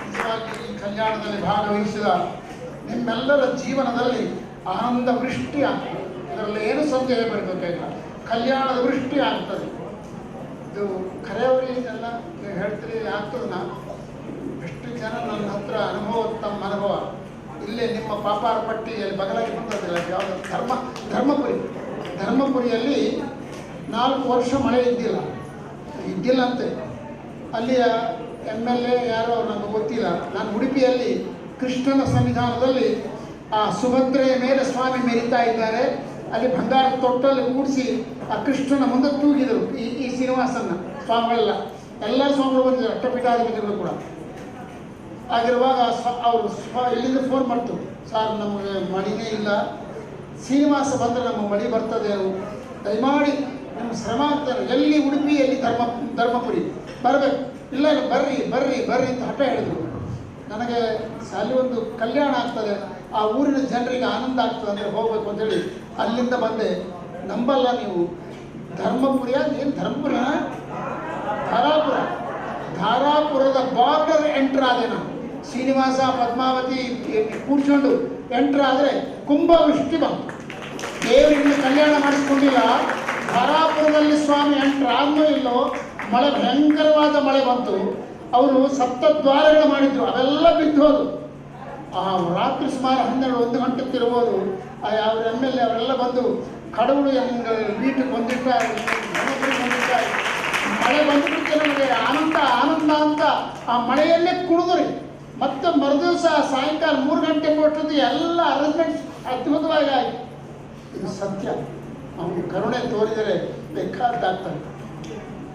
ನಿಜವಾಗಿ ಈ ಕಲ್ಯಾಣದಲ್ಲಿ ಭಾಗವಹಿಸಿದ ನಿಮ್ಮೆಲ್ಲರ ಜೀವನದಲ್ಲಿ ಆನಂದ ವೃಷ್ಟಿ ಆಗ್ತದೆ. ಇದರಲ್ಲಿ ಏನು ಸಂದೇಹ ಬರಬೇಕಾಗಿಲ್ಲ. ಕಲ್ಯಾಣದ ವೃಷ್ಟಿ ಆಗ್ತದೆ. ಇದು ಕರೆಯವರಿಗೆಲ್ಲ ನೀವು ಹೇಳ್ತೀರಿ ಆಗ್ತದೆ. ನಾನು ಎಷ್ಟು ಜನ ನನ್ನ ಹತ್ರ ಅನುಭವ, ತಮ್ಮ ಅನುಭವ ಇಲ್ಲೇ ನಿಮ್ಮ ಪಾಪಾರ ಪಟ್ಟಿಯಲ್ಲಿ ಬಗಲಾಗಿ ಬಂದದಿಲ್ಲ. ಯಾವುದು ಧರ್ಮಪುರಿಯಲ್ಲಿ 4 ವರ್ಷ ಮಳೆ ಇದ್ದಿಲ್ಲಂತೆ. ಅಲ್ಲಿಯ MLA ಯಾರೋ ನನಗೆ ಗೊತ್ತಿಲ್ಲ. ನಾನು ಉಡುಪಿಯಲ್ಲಿ ಕೃಷ್ಣನ ಸನ್ನಿಧಾನದಲ್ಲಿ ಆ ಸುಭದ್ರೆಯ ಮೇಲೆ ಸ್ವಾಮಿ ಮೆರಿತಾ ಇದ್ದಾರೆ. ಅಲ್ಲಿ ಬಂಗಾರದ ತೊಟ್ಟಲ್ಲಿ ಕೂಡಿಸಿ ಆ ಕೃಷ್ಣನ ಮುಂದೆ ತೂಗಿದರು ಈ ಶ್ರೀನಿವಾಸನ್ನ ಸ್ವಾಮಿಗಳೆಲ್ಲ. ಎಲ್ಲ ಸ್ವಾಮಿಗಳು ಬಂದಿದ್ದಾರೆ, ಅಷ್ಟಪೀಠಾಧಿಪತಿಗಳು ಕೂಡ. ಆಗಿರುವಾಗ ಅವರು ಇಲ್ಲಿಂದ ಫೋನ್ ಮಾಡ್ತು, ಸರ್ ನಮಗೆ ಮಳಿನೇ ಇಲ್ಲ, ಶ್ರೀನಿವಾಸ ಬಂದರೆ ನಮಗೆ ಮಳಿ ಬರ್ತದೇನು, ದಯಮಾಡಿ ನಿಮ್ಮ ಶ್ರಮ ಅಂತಾರೆ. ಎಲ್ಲಿ ಉಡುಪಿ, ಎಲ್ಲಿ ಧರ್ಮಪುರಿ ಬರಬೇಕು, ಇಲ್ಲ ಬರ್ರಿ ಅಂತ ಹಠ ಹೇಳಿದರು. ನನಗೆ ಅಲ್ಲಿ ಒಂದು ಕಲ್ಯಾಣ ಆಗ್ತದೆ, ಆ ಊರಿನ ಜನರಿಗೆ ಆನಂದ ಆಗ್ತದೆ ಅಂದರೆ ಹೋಗಬೇಕು ಅಂತೇಳಿ ಅಲ್ಲಿಂದ ಬಂದೆ. ನಂಬಲ್ಲ ನೀವು, ಧರ್ಮಪುರಿಯ ಏನು ಧರ್ಮಪುರ, ಧಾರಾಪುರದ ಬಾರ್ಡರ್ ಎಂಟ್ರ್ ಆದೆ ನಾನು. ಶ್ರೀನಿವಾಸ ಪದ್ಮಾವತಿ ಕೂರ್ಕೊಂಡು ಎಂಟ್ರ್ ಆದರೆ ಕುಂಭವೃಷ್ಟಿ ಬಂತು. ದೇವರಿಂದ ಕಲ್ಯಾಣ ಮಾಡಿಸ್ಕೊಂಡಿಲ್ಲ. ಧಾರಾಪುರದಲ್ಲಿ ಸ್ವಾಮಿ ಎಂಟ್ರ್ ಆದ್ನೋ ಇಲ್ಲೋ ಮಳೆ, ಭಯಂಕರವಾದ ಮಳೆ ಬಂತು. ಅವರು 7 ದ್ವಾರಗಳು ಮಾಡಿದ್ರು, ಅವೆಲ್ಲ ಬಿದ್ದು ಹೋದು. ರಾತ್ರಿ ಸುಮಾರು 12-1 ಗಂಟೆಗೆ ತಿರ್ಬೋದು. ಅವ್ರ MLA ಅವರೆಲ್ಲ ಬಂದು ಕಡவுಳು ವೀಟಿಗೆ ಬಂದಿದ್ದಾರೆ, ಮಳೆ ಬಂದುಬಿಟ್ಟು ನಮಗೆ ಆನಂದ ಅಂತ ಆ ಮಳೆಯಲ್ಲೇ ಕುಡಿದ್ರಿ. ಮತ್ತೆ ಮರುದಿವಸ ಸಾಯಂಕಾಲ 3 ಗಂಟೆ ಕೊಟ್ಟದ್ದು ಎಲ್ಲ ಅರೇಂಜ್ಮೆಂಟ್ಸ್ ಅದ್ಭುತವಾಗಿ ಆಯಿತು. ಇದು ಸತ್ಯ. ಅವನು ಕರುಣೆ ತೋರಿದರೆ ಬೇಕಾದ್ದಾಗ್ತದೆ.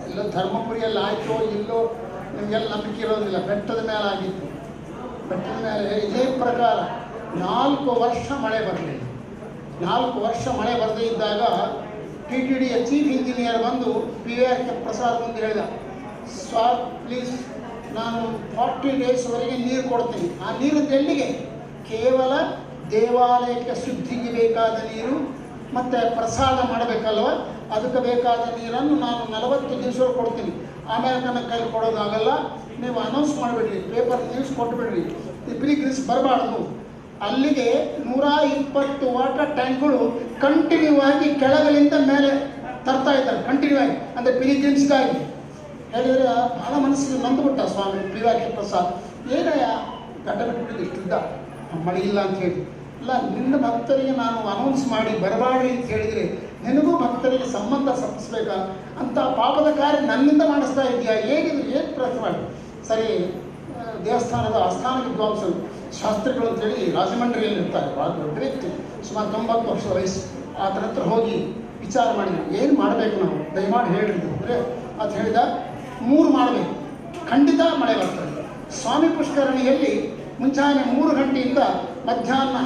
ಎಲ್ಲೋ ಧರ್ಮಪುರಿಯಲ್ಲಿ ಆಯಿತೋ ಇಲ್ಲೋ ನಿಮಗೆಲ್ಲ ನಂಬಿಕೆ ಇರೋದಿಲ್ಲ. ಬೆಟ್ಟದ ಮೇಲೆ ಆಗಿತ್ತು. ಬೆಟ್ಟದ ಮೇಲೆ ಇದೇ ಪ್ರಕಾರ 4 ವರ್ಷ ಮಳೆ ಬರಲಿಲ್ಲ. 4 ವರ್ಷ ಮಳೆ ಬರದೇ ಇದ್ದಾಗ TTDಯ ಚೀಫ್ ಇಂಜಿನಿಯರ್ ಬಂದು PVR ಪ್ರಸಾದ್ ಮುಂದೆ ಹೇಳಿದ, ಸಾರ್ ಪ್ಲೀಸ್ ನಾನು 40 ಡೇಸ್ವರೆಗೆ ನೀರು ಕೊಡ್ತೀನಿ. ಆ ನೀರು ಎಲ್ಲಿಗೆ? ಕೇವಲ ದೇವಾಲಯಕ್ಕೆ ಶುದ್ಧಿಗೆ ಬೇಕಾದ ನೀರು ಮತ್ತು ಪ್ರಸಾದ ಮಾಡಬೇಕಲ್ವ, ಅದಕ್ಕೆ ಬೇಕಾದ ನೀರನ್ನು ನಾನು 40 ದಿವಸ ಕೊಡ್ತೀನಿ. ಆಮೇಲೆ ನನ್ನ ಕೈಲಿ ಕೊಡೋದಾಗಲ್ಲ, ನೀವು ಅನೌನ್ಸ್ ಮಾಡಿಬಿಡ್ರಿ, ಪೇಪರ್ ನ್ಯೂಸ್ ಕೊಟ್ಟುಬಿಡ್ರಿ, ಈ ಪಿಲಿಗ್ರಿಮ್ಸ್ ಬರಬಾರ್ದು. ಅಲ್ಲಿಗೆ 120 ವಾಟರ್ ಟ್ಯಾಂಕ್ಗಳು ಕಂಟಿನ್ಯೂ ಆಗಿ ಕೆಳಗಲಿಂದ ಮೇಲೆ ತರ್ತಾ ಇದ್ದಾರೆ, ಕಂಟಿನ್ಯೂ ಆಗಿ, ಅಂದರೆ ಪಿಲಿಗ್ರಿಮ್ಸ್ಗಾಗಿ ಹೇಳಿದರೆ ಭಾಳ ಮನಸ್ಸಿಗೆ ನೊಂದುಬಿಟ್ಟ ಸ್ವಾಮಿ PVR ಪ್ರಸಾದ್. ಏನಯ್ಯ ಗಡ್ಡ ಬಿಟ್ಬಿಟ್ಟಿದ್ದು ಇಷ್ಟಿದ್ದ ಮಳೆ ಇಲ್ಲ ಅಂತ ಹೇಳಿ. ಇಲ್ಲ, ನಿನ್ನ ಭಕ್ತರಿಗೆ ನಾನು ಅನೌನ್ಸ್ ಮಾಡಿ ಬರಬಾರ್ದು ಅಂತ ಹೇಳಿದರೆ ನಿನಗೂ ಭಕ್ತರಿಗೆ ಸಂಬಂಧ ಸಪ್ಪಿಸ್ಬೇಕಾ ಅಂತ ಪಾಪದ ಕಾರ್ಯ ನನ್ನಿಂದ ಮಾಡಿಸ್ತಾ ಇದೆಯಾ, ಏನಿದು ಏನು ಪ್ರತಿಮಾಡಿ. ಸರಿ, ದೇವಸ್ಥಾನದ ಆಸ್ಥಾನ ವಿದ್ವಾಂಸರು ಶಾಸ್ತ್ರಿಗಳು ಅಂತೇಳಿ ರಾಜಮಂಡ್ರಿಯಲ್ಲಿ ಇರ್ತಾರೆ, ಭಾಳ ದೊಡ್ಡ ವ್ಯಕ್ತಿ, ಸುಮಾರು 90 ವರ್ಷ ವಯಸ್ಸು. ಆತನ ಹತ್ರ ಹೋಗಿ ವಿಚಾರ ಮಾಡಿದ್ರು, ಏನು ಮಾಡಬೇಕು ನಾವು, ದಯಮಾಡಿ ಹೇಳಿದ್ರು ಅಂದರೆ ಅದು ಹೇಳಿದ 3 ಮಾಡಬೇಕು, ಖಂಡಿತ ಮಳೆ ಬರ್ತದೆ. ಸ್ವಾಮಿ ಪುಷ್ಕರಣಿಯಲ್ಲಿ ಮುಂಚಾನೆ 3 ಗಂಟೆಯಿಂದ ಮಧ್ಯಾಹ್ನ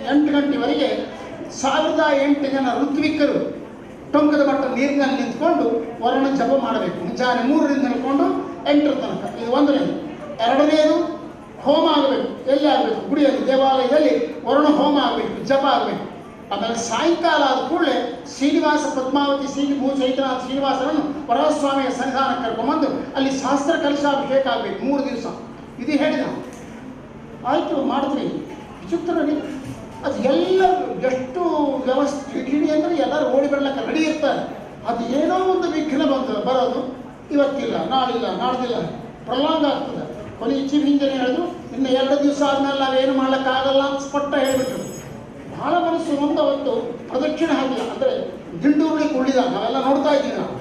8 ಗಂಟೆವರೆಗೆ 1008 ಜನ ಋತ್ವಿಕರು ಟೊಂಕದ ಮಟ್ಟ ನೀರಿನಲ್ಲಿ ನಿಂತ್ಕೊಂಡು ವರ್ಣ ಜಪ ಮಾಡಬೇಕು. ಮುಂಚಾನೆ 3ರಿಂದ ನಿಲ್ಕೊಂಡು 8ರ ತನಕ. ಇದು 1ನೇದು. 2ನೇದು ಹೋಮ ಆಗಬೇಕು. ಎಲ್ಲಿ ಆಗಬೇಕು? ಗುಡಿಯಲ್ಲಿ, ದೇವಾಲಯದಲ್ಲಿ ವರ್ಣ ಹೋಮ ಆಗಬೇಕು, ಜಪ ಆಗಬೇಕು. ಆಮೇಲೆ ಸಾಯಂಕಾಲ ಆದ ಕೂಡಲೇ ಶ್ರೀನಿವಾಸ ಪದ್ಮಾವತಿ ಚೈತನ್ಯ ಶ್ರೀನಿವಾಸರನ್ನು ವರಸ್ವಾಮಿಯ ಸನ್ನಿಧಾನಕ್ಕೆ ಕರ್ಕೊಂಡ್ಬಂದು ಅಲ್ಲಿ ಶಾಸ್ತ್ರ ಕಲಶಾಭಿಷೇಕ ಆಗಬೇಕು 3 ದಿವಸ. ಇದು ಹೇಳಿದ. ಆಯಿತು, ಮಾಡ್ತೀವಿ. ವಿಚಿತ್ರವಾಗಿ ಅದು ಎಲ್ಲರೂ ಎಷ್ಟು ವ್ಯವಸ್ಥೆ ಇಡೀ ಅಂದರೆ ಎಲ್ಲರೂ ಓಡಿ ಬರ್ಲಿಕ್ಕೆ ರೆಡಿ ಇರ್ತಾರೆ. ಅದು ಏನೋ ಒಂದು ವಿಘ್ನ ಬರೋದು, ಇವತ್ತಿಲ್ಲ, ನಾಳಿಲ್ಲ, ನಾಡ್ದಿಲ್ಲ, ಪ್ರಲಾಂಗ್ ಆಗ್ತದೆ. ಕೊನೆಗೆ ಚೀಫ್ ಇಂಜಿನಿಯರ್ ಹೇಳಿದ್ರು, ಇನ್ನು 2 ದಿವಸ ಆದಮೇಲೆ ನಾವೇನು ಮಾಡ್ಲಿಕ್ಕಾಗಲ್ಲ ಅಂತ ಸ್ಪಷ್ಟ ಹೇಳಿಬಿಟ್ರು. ಭಾಳ ಮನಸ್ಸು ಒಂದು ಅವತ್ತು ಪ್ರದಕ್ಷಿಣೆ ಹಾಕಿಲ್ಲ, ಅಂದರೆ ದಿಂಡುರುಳಿಗೆ ಉಳಿದ ನಾವೆಲ್ಲ ನೋಡ್ತಾ ಇದ್ದೀವಿ ನಾವು.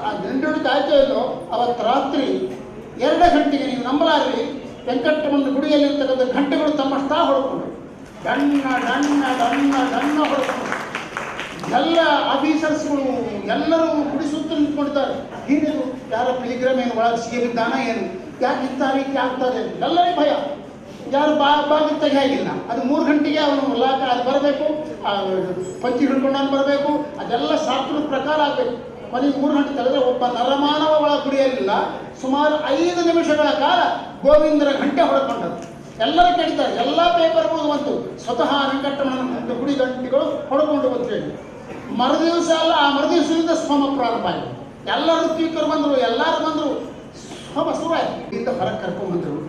ಆ ದಿಂಡುಳಿಗೆ ಆಯ್ತೋ ಇಲ್ಲೋ ಅವತ್ತು ರಾತ್ರಿ 2 ಗಂಟೆಗೆ ನೀವು ನಂಬಲಾರ್ರಿ ವೆಂಕಟರಮಣ ಗುಡಿಯಲ್ಲಿರ್ತಕ್ಕಂಥ ಗಂಟೆಗಳು ತಮ್ಮಷ್ಟಾ ಹೊಡ್ಕೊಂಡು ಡಣ್ಣ ಹೊಡ್ಕೊಂಡು ಎಲ್ಲ ಆಫೀಸರ್ಸ್ಗಳು ಎಲ್ಲರೂ ಗುಡಿ ಸುತ್ತ ನಿಂತ್ಕೊಂಡಿದ್ದಾರೆ. ಹೀನೇನು ಯಾರ ಪಿಲಿಗ್ರಮ್ ಏನು ಒಳಗೆ ಸಿಗಿದ್ದಾನ ಏನು, ಯಾಕೆ ಇಂಥ ರೀತಿ ಆಗ್ತದೆ, ಎಲ್ಲರಿಗೂ ಭಯ. ಯಾರು ಬಾಗಿ ತೆಗೆಯಾಗಿಲ್ಲ. ಅದು 3 ಗಂಟೆಗೆ ಅವನು ಅದು ಬರಬೇಕು, ಪಂಚಿ ಹಿಡ್ಕೊಂಡು ಬರಬೇಕು, ಅದೆಲ್ಲ ಶಾಸ್ತ್ರದ ಪ್ರಕಾರ ಆಗಬೇಕು. ಕೊನೆಗೆ 3 ಗಂಟೆ ತೆಗೆದ್ರೆ ಒಬ್ಬ ನರಮಾನವ ಒಳ ಗುಡಿಯಲ್ಲಿಲ್ಲ. ಸುಮಾರು 5 ನಿಮಿಷಗಳ ಕಾಲ ಗೋವಿಂದರ ಗಂಟೆ ಹೊಡ್ಕೊಂಡದ್ದು. ಎಲ್ಲರೂ ಕೇಳ್ತಾರೆ, ಎಲ್ಲ ಪೇಪರ್ಗಳು ಬಂತು, ಸ್ವತಃ ವೆಂಕಟರಮಣ ಗುಡಿ ಗಂಟೆಗಳು ಹೊಡ್ಕೊಂಡು ಬಂತೇಳಿ. ಮರುದಿವಸ ಅಲ್ಲ, ಆ ಮರುದಿವಸದಿಂದ ಸೋಮ ಪ್ರಾರಂಭ ಆಯಿತು. ಎಲ್ಲ ಋತ್ವಿಕರು ಬಂದರು, ಎಲ್ಲರೂ ಬಂದರು, ಸೋಮ ಶುರುವಾಯಿತು. ಇಲ್ಲಿಂದ ಹೊರಗೆ ಕರ್ಕೊಂಡ್ಬಂದರು.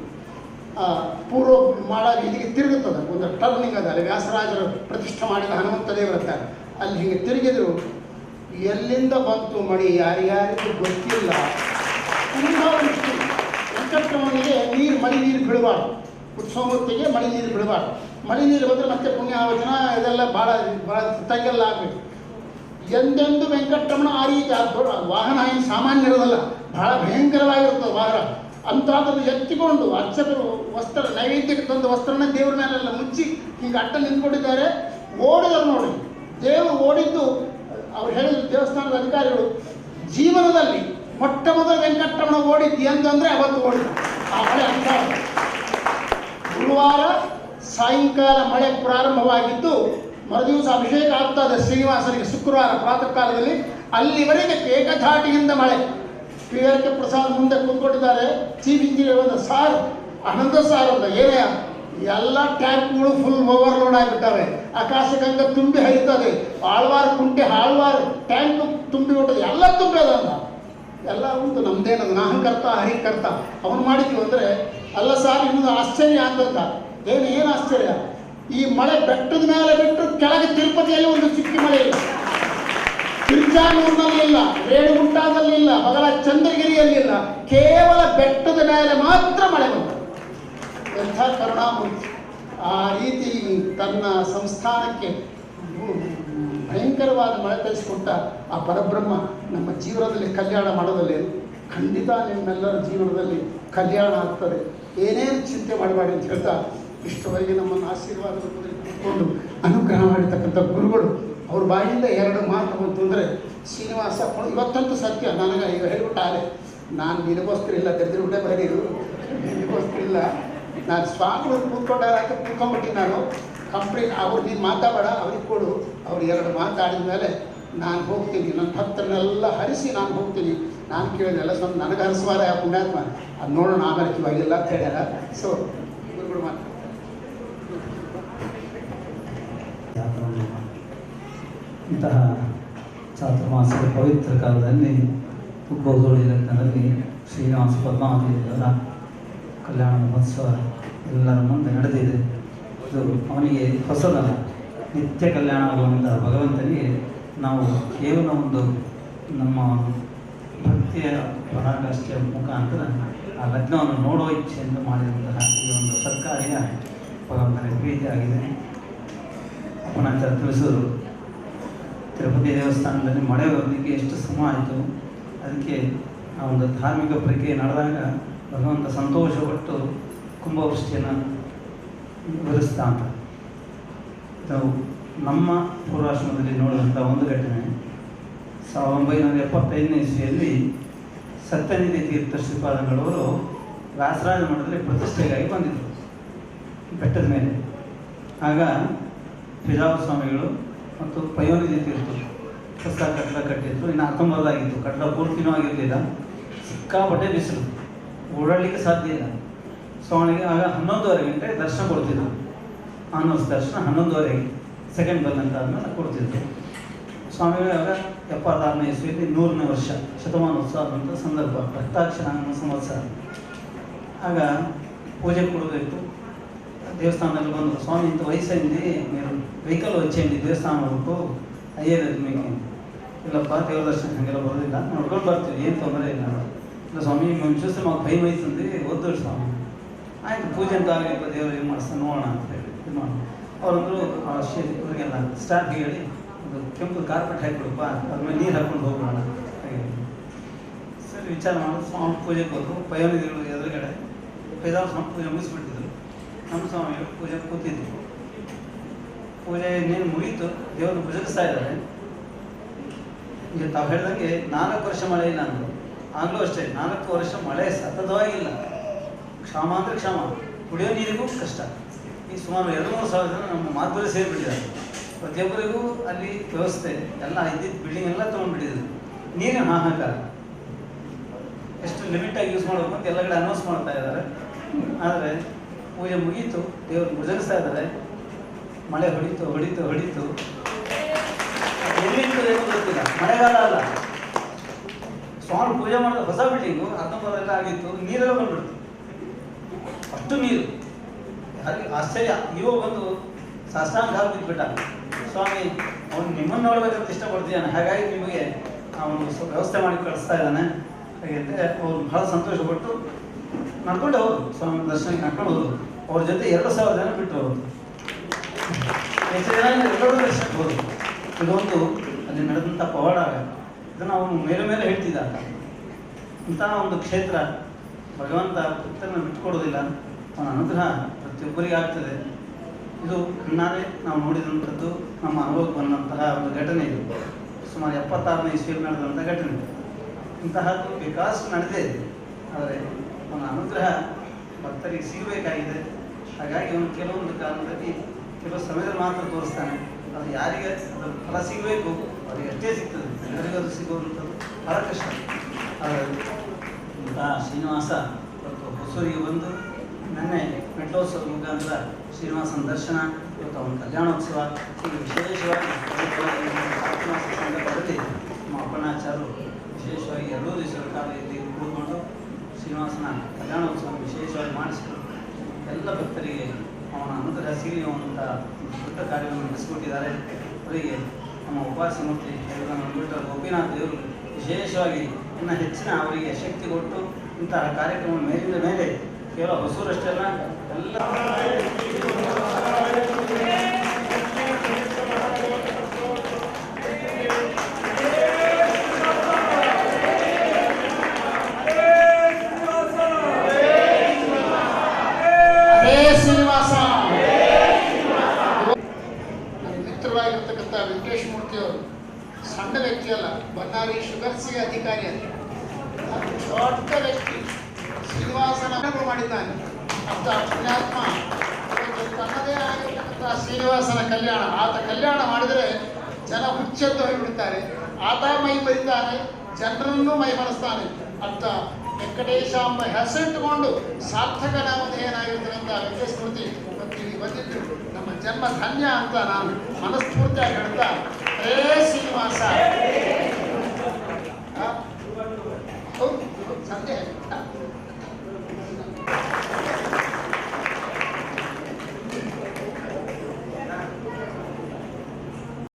ಪೂರ್ವ ಮಾಡ ಇಲ್ಲಿಗೆ ತಿರುಗುತ್ತದೆ, ಒಂದು ಟರ್ನಿಂಗ್ ಅದ, ಅಲ್ಲಿ ವ್ಯಾಸರಾಜರು ಪ್ರತಿಷ್ಠೆ ಮಾಡಿದ ಹನುಮಂತ ದೇವರ ಅಲ್ಲಿ ಹೀಗೆ ತಿರುಗಿದ್ರು. ಎಲ್ಲಿಂದ ಬಂತು ಮಳಿ ಯಾರ್ಯಾರಿಗೂ ಗೊತ್ತಿಲ್ಲ. ವೆಂಕಟರಮಣಿಗೆ ಮಳಿ ನೀರು ಬೀಳಬಾರ್ದು, ಉತ್ಸವಮೂರ್ತಿಗೆ ಮಳಿ ನೀರು ಬೀಳಬಾರ್ದು. ಮಳಿ ನೀರು ಬಂದರೆ ಮತ್ತೆ ಪುಣ್ಯಾವಚನ ಇದೆಲ್ಲ ಭಾಳ ತಂಗೆಲ್ಲ ಆಗಬೇಕು. ಎಂದೆಂದು ವೆಂಕಟರಮಣ ಆ ರೀತಿ ವಾಹನ ಏನು ಸಾಮಾನ್ಯ ಇರೋದಲ್ಲ, ಭಾಳ ಭಯಂಕರವಾಗಿರ್ತದೆ ವಾಹನ. ಅಂಥದ್ದನ್ನು ಎತ್ತಿಕೊಂಡು ಅರ್ಚಕರು ವಸ್ತ್ರ ನೈವೇದ್ಯಕ್ಕೆ ತಂದ ವಸ್ತ್ರನ ದೇವ್ರ ಮೇಲೆಲ್ಲ ಮುಚ್ಚಿ ಹೀಗೆ ಅಡ್ಡ ನಿಂತ್ಕೊಂಡಿದ್ದಾರೆ. ಓಡಿದರು ನೋಡಿ, ದೇವರು ಓಡಿದ್ದು ಅವ್ರು ಹೇಳಿದ್ರು ದೇವಸ್ಥಾನದ ಅಧಿಕಾರಿಗಳು, ಜೀವನದಲ್ಲಿ ಮೊಟ್ಟ ಮೊದಲು ವೆಂಕಟರಮಣ ಓಡಿದ್ದು ಎಂದಂದರೆ ಅವತ್ತು ಓಡಿದ್ರು. ಆ ಮಳೆ ಅಂತ ಗುರುವಾರ ಸಾಯಂಕಾಲ ಮಳೆ ಪ್ರಾರಂಭವಾಗಿದ್ದು ಮರುದಿವಸ ಅಭಿಷೇಕ ಆಗ್ತದೆ ಶ್ರೀನಿವಾಸನಿಗೆ ಶುಕ್ರವಾರ ಪ್ರಾತಃ ಕಾಲದಲ್ಲಿ. ಅಲ್ಲಿವರೆಗೆ ಏಕಧಾಟಿಯಿಂದ ಮಳೆ. ಕೆ ಪ್ರಸಾದ್ ಮುಂದೆ ಕೂತ್ಕೊಂಡಿದ್ದಾರೆ. ಚೀಫ್ ಇಂಜಿನಿಯರ್ ಒಂದು ಸಾರ್ ಆನಂದ ಸಾರ್ ಅಂತ ಏನೇ ಎಲ್ಲ ಟ್ಯಾಂಕ್ಗಳು ಫುಲ್ ಓವರ್ಲೋಡ್ ಆಗಿಬಿಟ್ಟವೆ. ಆಕಾಶಗಂಗ ತುಂಬಿ ಹರಿತದೆ, ಆಳ್ವಾರ್ ಕುಂಟೆ ಆಳ್ವಾರ್ ಟ್ಯಾಂಕ್ ತುಂಬಿ ಬಿಟ್ಟದೆ, ಎಲ್ಲ ತುಂಬಿ ಅದಂತ ಎಲ್ಲ ಉಂಟು. ನಮ್ದೇನದು ನಾಹಂಕರ್ತ ಹರಿಕರ್ತ ಅವನು ಮಾಡಿದ್ವಿ ಅಂದರೆ ಅಲ್ಲ ಸಾರ್, ಇನ್ನೊಂದು ಆಶ್ಚರ್ಯ ಅಂತಂತ. ಏನು ಆಶ್ಚರ್ಯ, ಈ ಮಳೆ ಬೆಟ್ಟದ ಮೇಲೆ ಬಿಟ್ಟು ಕೆಳಗೆ ತಿರುಪತಿಯಲ್ಲಿ ಒಂದು ಚಿಕ್ಕಿ ಮಳೆ ಇಲ್ಲ, ತಿರುಚಾನೂರಿನಲ್ಲಿಲ್ಲ, ರೇಣುಗುಂಟಾದಲ್ಲಿಲ್ಲ, ಬಗಲ ಚಂದ್ರಗಿರಿಯಲ್ಲಿಲ್ಲ, ಕೇವಲ ಬೆಟ್ಟದ ಮೇಲೆ ಮಾತ್ರ ಮಳೆ ಬಂತು. ಎಂಥ ಕರುಣಾಮೂರ್ತಿ. ಆ ರೀತಿ ತನ್ನ ಸಂಸ್ಥಾನಕ್ಕೆ ಭಯಂಕರವಾದ ಮಳೆ ತರಿಸಿಕೊಟ್ಟ ಆ ಪರಬ್ರಹ್ಮ ನಮ್ಮ ಜೀವನದಲ್ಲಿ ಕಲ್ಯಾಣ ಮಾಡೋದಲ್ಲಿ ಖಂಡಿತ ನಿಮ್ಮೆಲ್ಲರ ಜೀವನದಲ್ಲಿ ಕಲ್ಯಾಣ ಆಗ್ತದೆ. ಏನೇನು ಚಿಂತೆ ಮಾಡಬೇಡಿ ಅಂತ ಹೇಳ್ತಾ ಇಷ್ಟವರೆಗೆ ನಮ್ಮನ್ನು ಆಶೀರ್ವಾದ ರೂಪದಲ್ಲಿ ಕೂತ್ಕೊಂಡು ಅನುಗ್ರಹ ಮಾಡಿರ್ತಕ್ಕಂಥ ಗುರುಗಳು ಅವ್ರ ಬಾಯಿಂದ ಎರಡು ಮಾತು ಬಂತು ಅಂದರೆ ಶ್ರೀನಿವಾಸ ಇವತ್ತಂತೂ ಸತ್ಯ. ನನಗೆ ಈಗ ಹೇಳ್ಬಿಟ್ಟಾರೆ, ನಾನು ನಿನಗೋಸ್ಕರ ಇಲ್ಲ, ತೆರೆದಿರುಬಿಟ್ಟೆ ಬರೀರು, ನಿನಗೋಸ್ಕರ ಇಲ್ಲ, ನಾನು ಸ್ವಾಮಿಗಳು ಕೂತ್ಕೊಂಡಾರ ಅಂತ ಕೂತ್ಕೊಂಡ್ಬಿಟ್ಟು ನಾನು ಕಂಪ್ಲೀಟ್ ಅವ್ರು ನೀನು ಮಾತಾಡಬೇಡ, ಅವ್ರಿಗೆ ಕೊಡು. ಅವ್ರು ಎರಡು ಮಾತಾಡಿದ ಮೇಲೆ ನಾನು ಹೋಗ್ತೀನಿ, ನನ್ನ ಭಕ್ತರನ್ನೆಲ್ಲ ಹರಿಸಿ ನಾನು ಹೋಗ್ತೀನಿ. ನಾನು ಕೇಳಿದೆಲ್ಲ ಸ್ವಲ್ಪ ನನಗೆ ಹರಿಸುವಾರ ಯಾವ ಪುಣ್ಯಾತ್ಮ, ಅದು ನೋಡೋಣ ಆಮೇಲೆ ಇವಾಗಿಲ್ಲ ಅಂತ ಹೇಳ್ಯಾರ. ಸೊ ಗುರುಗಳು ಮಾತಾಡ್ತಾರೆ. ಇಂತಹ ಚಾತುರ್ಮಾಸದ ಪವಿತ್ರ ಕಾಲದಲ್ಲಿ ಗೋಧೂಳಿ ಲಗ್ನದಲ್ಲಿ ಶ್ರೀನಿವಾಸ ಪದ್ಮಾವತಿಯವರ ಕಲ್ಯಾಣ ಮಹೋತ್ಸವ ಎಲ್ಲರ ಮುಂದೆ ನಡೆದಿದೆ. ಅದು ಅವನಿಗೆ ಹೊಸದಲ್ಲ, ನಿತ್ಯ ಕಲ್ಯಾಣ ಆಗುವಂಥ ಭಗವಂತನಿಗೆ ನಾವು ಕೇವಲ ಒಂದು ನಮ್ಮ ಭಕ್ತಿಯ ಪರಾಕಾಷ್ಠೆಯ ಮುಖಾಂತರ ಆ ಲಗ್ನವನ್ನು ನೋಡುವ ಇಚ್ಛೆಯಿಂದ ಮಾಡಿದಂತಹ ಈ ಒಂದು ಸತ್ಕಾರ್ಯ ಭಗವಂತನಿಗೆ ಪ್ರೀತಿಯಾಗಿದೆ. ಪುನಃ ತಿಳಿಸಿದರು, ತಿರುಪತಿ ದೇವಸ್ಥಾನದಲ್ಲಿ ಮಳೆ ಬರಲಿಕ್ಕೆ ಎಷ್ಟು ಶ್ರಮ ಆಯಿತು. ಅದಕ್ಕೆ ಆ ಒಂದು ಧಾರ್ಮಿಕ ಪ್ರಕ್ರಿಯೆ ನಡೆದಾಗ ಭಗವಂತ ಸಂತೋಷಪಟ್ಟು ಕುಂಭವೃಷ್ಟಿಯನ್ನು ವಿವರಿಸ್ತಾ ಅಂತ. ನಾವು ನಮ್ಮ ಪೂರ್ವಾಶ್ರಮದಲ್ಲಿ ನೋಡಿದಂಥ ಒಂದು ಘಟನೆ 1975ನೇ ಇಸ್ವಿಯಲ್ಲಿ ಸತ್ಯನಿಧಿ ತೀರ್ಥ ಶ್ರೀಪಾದಂಗಳವರು ವ್ಯಾಸರಾಜ ಮಠದಲ್ಲಿ ಪ್ರತಿಷ್ಠೆಗಾಗಿ ಬಂದಿದ್ದರು ಬೆಟ್ಟದ ಮೇಲೆ. ಆಗ ಪೇಜಾವರ ಸ್ವಾಮಿಗಳು ಮತ್ತು ಪಯೋನಿಧಿ ತೀರ್ಥರು ಹೊಸ ಕಟ್ಟಡ ಕಟ್ಟಿದ್ರು. ಇನ್ನು 19 ಆಗಿತ್ತು, ಕಟ್ಟಡ ಪೂರ್ತಿನೂ ಆಗಿರಲಿಲ್ಲ. ಸಿಕ್ಕಾಪಟ್ಟೆ ಬಿಸಿಲು, ಓಡಾಡಲಿಕ್ಕೆ ಸಾಧ್ಯ ಇಲ್ಲ. ಸ್ವಾಮಿಗೆ ಆಗ 11:30 ಗಂಟೆ ದರ್ಶನ ಕೊಡ್ತಿದ್ರು. ಆನರ್ಸ್ ದರ್ಶನ 11:30 ಸೆಕೆಂಡ್ ಬೆಲ್ ಅಂತ ಆದ್ಮೇಲೆ ಕೊಡ್ತಿದ್ರು. ಸ್ವಾಮಿಗಳು ಆಗ 76ನೇ ಇಸ್ವಿಯಲ್ಲಿ 100ನೇ ವರ್ಷ ಶತಮಾನೋತ್ಸವ ಆದಂಥ ಸಂದರ್ಭ, ರಕ್ತಾಕ್ಷರಾಂಗ ಸಂವತ್ಸರ. ಆಗ ಪೂಜೆ ಕೊಡಬೇಕು. ದೇವಸ್ಥಾನದಲ್ಲಿ ಬಂದರು, ಸ್ವಾಮಿ ಇಂಥ ವಯಸ್ಸೈಂది మీరు వెహికల్ వచ్చేయండి ದೇವಸ್ಥಾನ వరకు అయ్యేది మీకు. ಇಲ್ಲಪ್ಪ, ದೇವ್ರ ದರ್ಶನ ಹಾಗೆಲ್ಲ ಬರೋದಿಲ್ಲ, ನೋಡ್ಕೊಂಡು ಬರ್ತೀವಿ, ಏನು ತೊಂದರೆ ಇಲ್ಲ. ಇಲ್ಲ ಸ್ವಾಮಿ, మేము చూస్తే మాకు ಭಯ ವಹಿస్తుంది, వద్దు ಸ್ವಾಮಿ. ಆಯಿತು, ಪೂಜೆ ಅಂತ ಆಗಲಿಪ್ಪ, ದೇವರು ಏನು ಮಾಡಿಸ್ತಾನೆ ನೋಡೋಣ ಅಂತ ಹೇಳಿ ಇದು ಮಾಡಿ ಅವರಂದರು ಇವರಿಗೆಲ್ಲ ಸ್ಟಾರ್ಟ್ ಹೇಳಿ ಒಂದು ಕೆಂಪು ಕಾರ್ಪೆಟ್ ಹಾಕಿಬಿಡಪ್ಪ, ಅದ್ಮೇಲೆ ನೀರು ಹಾಕ್ಕೊಂಡು ಹೋಗೋಣ ಹಾಗೆ ಸರಿ ವಿಚಾರ ಮಾಡೋದು. ಸ್ವಾಮಿ ಪೂಜೆಗೆ ಹೋದ್ರು. ಪಯೋನಿಧಿಗಳು ಎದುರುಗಡೆ ಪೇಜಾವರ ಸ್ವಾಮಿ ಪೂಜೆ ಮುಗಿಸ್ಬಿಟ್ಟಿದ್ರು. ನಮ್ಮ ಸ್ವಾಮಿಗಳು ಪೂಜೆ ಕೂತಿದ್ರು. ಪೂಜೆ ಇನ್ನೇನು ಮುಗೀತು, ದೇವರು ಭುಜಗಿಸ್ತಾ ಇದ್ದಾರೆ. ಈಗ ತಾವು ಹೇಳಿದಂಗೆ 4 ವರ್ಷ ಮಳೆ ಇಲ್ಲ ಅಂದರು. ಆಗಲೂ ಅಷ್ಟೇ, 4 ವರ್ಷ ಮಳೆ ಸತತವಾಗಿಲ್ಲ. ಕ್ಷಾಮ ಅಂದರೆ ಕ್ಷಾಮ, ಕುಡಿಯೋ ನೀರಿಗೂ ಕಷ್ಟ. ಈ ಸುಮಾರು 2-3 ಸಾವಿರ ಜನ ನಮ್ಮ ಮಾತುಕತೆ ಸೇರಿಬಿಟ್ಟಿದ್ದಾರೆ. ಪ್ರತಿಯೊಬ್ಬರಿಗೂ ಅಲ್ಲಿ ವ್ಯವಸ್ಥೆ ಎಲ್ಲ ಇದ್ದಿದ್ದು ಬಿಲ್ಡಿಂಗ್ ಎಲ್ಲ ತೊಗೊಂಡ್ಬಿಟ್ಟಿದ್ರು. ನೀರಿನ ಹಾಹಾಕಾರ, ಎಷ್ಟು ಲಿಮಿಟಾಗಿ ಯೂಸ್ ಮಾಡಬೇಕು ಅಂತ ಎಲ್ಲ ಕಡೆ ಅನೌನ್ಸ್ ಮಾಡ್ತಾ ಇದ್ದಾರೆ. ಆದರೆ ಪೂಜೆ ಮುಗೀತು, ದೇವರು ಮುಜಗಿಸ್ತಾ ಇದ್ದಾರೆ. ಮಳೆ ಹೊಡಿತು ಹೊಡಿತು ಹೊಡಿತು ಎಲ್ಲಿರ್ತದೆ ಏನೋ ಗೊತ್ತಿಲ್ಲ. ಮಳೆಗಾಲ ಅಲ್ಲ, ಸ್ವಾಮಿ ಪೂಜೆ ಮಾಡಿದ ಹೊಸ ಬಿಲ್ಡಿಂಗು 19 ಆಗಿತ್ತು, ನೀರೆಲ್ಲ ಬಂದ್ಬಿಡ್ತು, ಅಷ್ಟು ನೀರು. ಯಾರಿಗೆ ಆಶ್ಚರ್ಯ, ಇವ ಬಂದು ಸಾಷ್ಟಾಂಗ ಕಾಲು ಬಿದ್ದುಬಿಟ್ಟ. ಸ್ವಾಮಿ ಅವನು ನಿಮ್ಮನ್ನು ನೋಡ್ಬೇಕಂತ ಇಷ್ಟಪಡ್ತೀಯಾನೆ, ಹಾಗಾಗಿ ನಿಮಗೆ ಅವನು ವ್ಯವಸ್ಥೆ ಮಾಡಿ ಕಳಿಸ್ತಾ ಇದ್ದಾನೆ ಹಾಗೆ ಅವ್ರು ಬಹಳ ಸಂತೋಷಪಟ್ಟು ನಡ್ಕೊಂಡು ಹೋದ್ರು. ಸ್ವಾಮಿ ದರ್ಶನಕ್ಕೆ ನಡ್ಕೊಂಡು ಹೋದ್ರು. ಅವ್ರ ಜೊತೆ 2,000 ಜನ ಬಿಟ್ಟು ಹೋದ್ರು. ಹೆಚ್ಚು ಜನ ಎಲ್ಲರೂ ದರ್ಶನಕ್ಕೆ ಹೋದ್ರು. ಇದೊಂದು ಅಲ್ಲಿ ನಡೆದಂಥ ಪವಾಡ. ಇದನ್ನು ಅವನು ಮೇಲೆ ಮೇಲೆ ಹೇಳ್ತಿದ್ದ. ಇಂತಹ ಒಂದು ಕ್ಷೇತ್ರ ಭಗವಂತ ಭಕ್ತರನ್ನು ಬಿಟ್ಟುಕೊಡೋದಿಲ್ಲ, ಅವನ ಅನುಗ್ರಹ ಪ್ರತಿಯೊಬ್ಬರಿಗೆ ಆಗ್ತದೆ. ಇದು ಕಣ್ಣಾರೆ ನಾವು ನೋಡಿದಂಥದ್ದು, ನಮ್ಮ ಅನುಭವಕ್ಕೆ ಬಂದಂತಹ ಒಂದು ಘಟನೆ. ಇದು ಸುಮಾರು 76ನೇ ಇಸ್ವಿಯಲ್ಲಿ ನಡೆದಂಥ ಘಟನೆ. ಇಂತಹದ್ದು ಬೇಕಾಷ್ಟು ನಡೆದೇ ಇದೆ. ಆದರೆ ಅವನ ಅನುಗ್ರಹ ಭಕ್ತರಿಗೆ ಸಿಗಬೇಕಾಗಿದೆ. ಹಾಗಾಗಿ ಅವನು ಕೆಲವೊಂದು ಕಾರಣದಲ್ಲಿ ಕೆಲವು ಸಮಯದಲ್ಲಿ ಮಾತ್ರ ತೋರಿಸ್ತಾನೆ. ಅದು ಯಾರಿಗೆ ಅದರ ಫಲ ಸಿಗಬೇಕು ಅವರಿಗೆ ಅಷ್ಟೇ ಸಿಗ್ತದೆ, ಎಲ್ಲರಿಗೂ ಅದು ಸಿಗುವಂಥದ್ದು ಬಹಳ ಕಷ್ಟ. ಆದರೆ ಶ್ರೀನಿವಾಸ ಇವತ್ತು ಹೊಸೂರಿಗೆ ಬಂದು ನಿನ್ನೆ ಮೆಟ್ಲೋತ್ಸವ ಮುಖಾಂತರ ಶ್ರೀನಿವಾಸನ ದರ್ಶನ, ಇವತ್ತು ಅವನ ಕಲ್ಯಾಣೋತ್ಸವ, ಹೀಗೆ ವಿಶೇಷವಾಗಿ ಸಂದರ್ಭದಲ್ಲಿ ನಮ್ಮ ಅಪ್ಪಣಾಚಾರ್ಯರು ವಿಶೇಷವಾಗಿ 2 ದಿವಸಗಳ ಕಾಲ ಇಲ್ಲಿ ಕೂತ್ಕೊಂಡು ಶ್ರೀನಿವಾಸನ ಕಲ್ಯಾಣೋತ್ಸವ ವಿಶೇಷವಾಗಿ ಮಾಡಿಸಿದರು. ಎಲ್ಲ ಭಕ್ತರಿಗೆ ಅವನ ಅನುಗ್ರಹ ಸಿಗಲಿ ಅನ್ನುವಂಥ ದೊಡ್ಡ ಕಾರ್ಯವನ್ನು ನಡೆಸಿಕೊಟ್ಟಿದ್ದಾರೆ. ಅವರಿಗೆ ನಮ್ಮ ಉಪವಾಸ ಮೂರ್ತಿ ಗೋಪಿನಾಥ್ ದೇವರು ವಿಶೇಷವಾಗಿ ಇನ್ನು ಹೆಚ್ಚಿನ ಅವರಿಗೆ ಶಕ್ತಿ ಕೊಟ್ಟು ಇಂತಹ ಕಾರ್ಯಕ್ರಮ ಮೇಲಿಂದ ಮೇಲೆ ಕೇವಲ ಹೊಸೂರಷ್ಟೇ ಅಲ್ಲ, ಎಲ್ಲ ಶ್ರೀನಿವಾಸ. ನನ್ನ ಮಿತ್ರರಾಗಿರ್ತಕ್ಕಂಥ ವೆಂಕಟೇಶ ಮೂರ್ತಿಯವರು ಸಣ್ಣ ವ್ಯಕ್ತಿ ಅಲ್ಲ, ಬನ್ನಾರಿ ಶುಗರ್ಸ್ಗೆ ಅಧಿಕಾರಿ ಅಲ್ಲ, ದೊಡ್ಡ ವ್ಯಕ್ತಿ. ಶ್ರೀನಿವಾಸನ ಮಾಡಿದ್ದಾನೆ ಅಂತ ಪುಣ್ಯಾತ್ಮ. ತನ್ನದೇ ಆಗಿರ್ತಕ್ಕಂಥ ಶ್ರೀನಿವಾಸನ ಕಲ್ಯಾಣ, ಆತ ಕಲ್ಯಾಣ ಮಾಡಿದರೆ ಜನ ಹುಚ್ಚೆದ್ದು ಹೋಗಿಬಿಡ್ತಾರೆ. ಆತ ಮೈ ಬರಿತಾನೆ, ಜನರನ್ನು ಮೈ ಮರೆಸ್ತಾನೆ ಅಂತ ವೆಂಕಟೇಶ ಎಂಬ ಹೆಸರಿಟ್ಟುಕೊಂಡು ಸಾರ್ಥಕ ನಾಮಧೇಯನಾಗಿರ್ತಕ್ಕಂಥ ವೆಂಕಟೇಶ ಮೂರ್ತಿ ಮತ್ತು ಇಲ್ಲಿ ಬಂದಿದ್ದು ನಮ್ಮ ಜನ್ಮ ಧನ್ಯ ಅಂತ ನಾನು ಮನಸ್ಫೂರ್ತಿಯಾಗಿ ಹೇಳ್ತಾ, ಹೇ ಶ್ರೀನಿವಾಸ.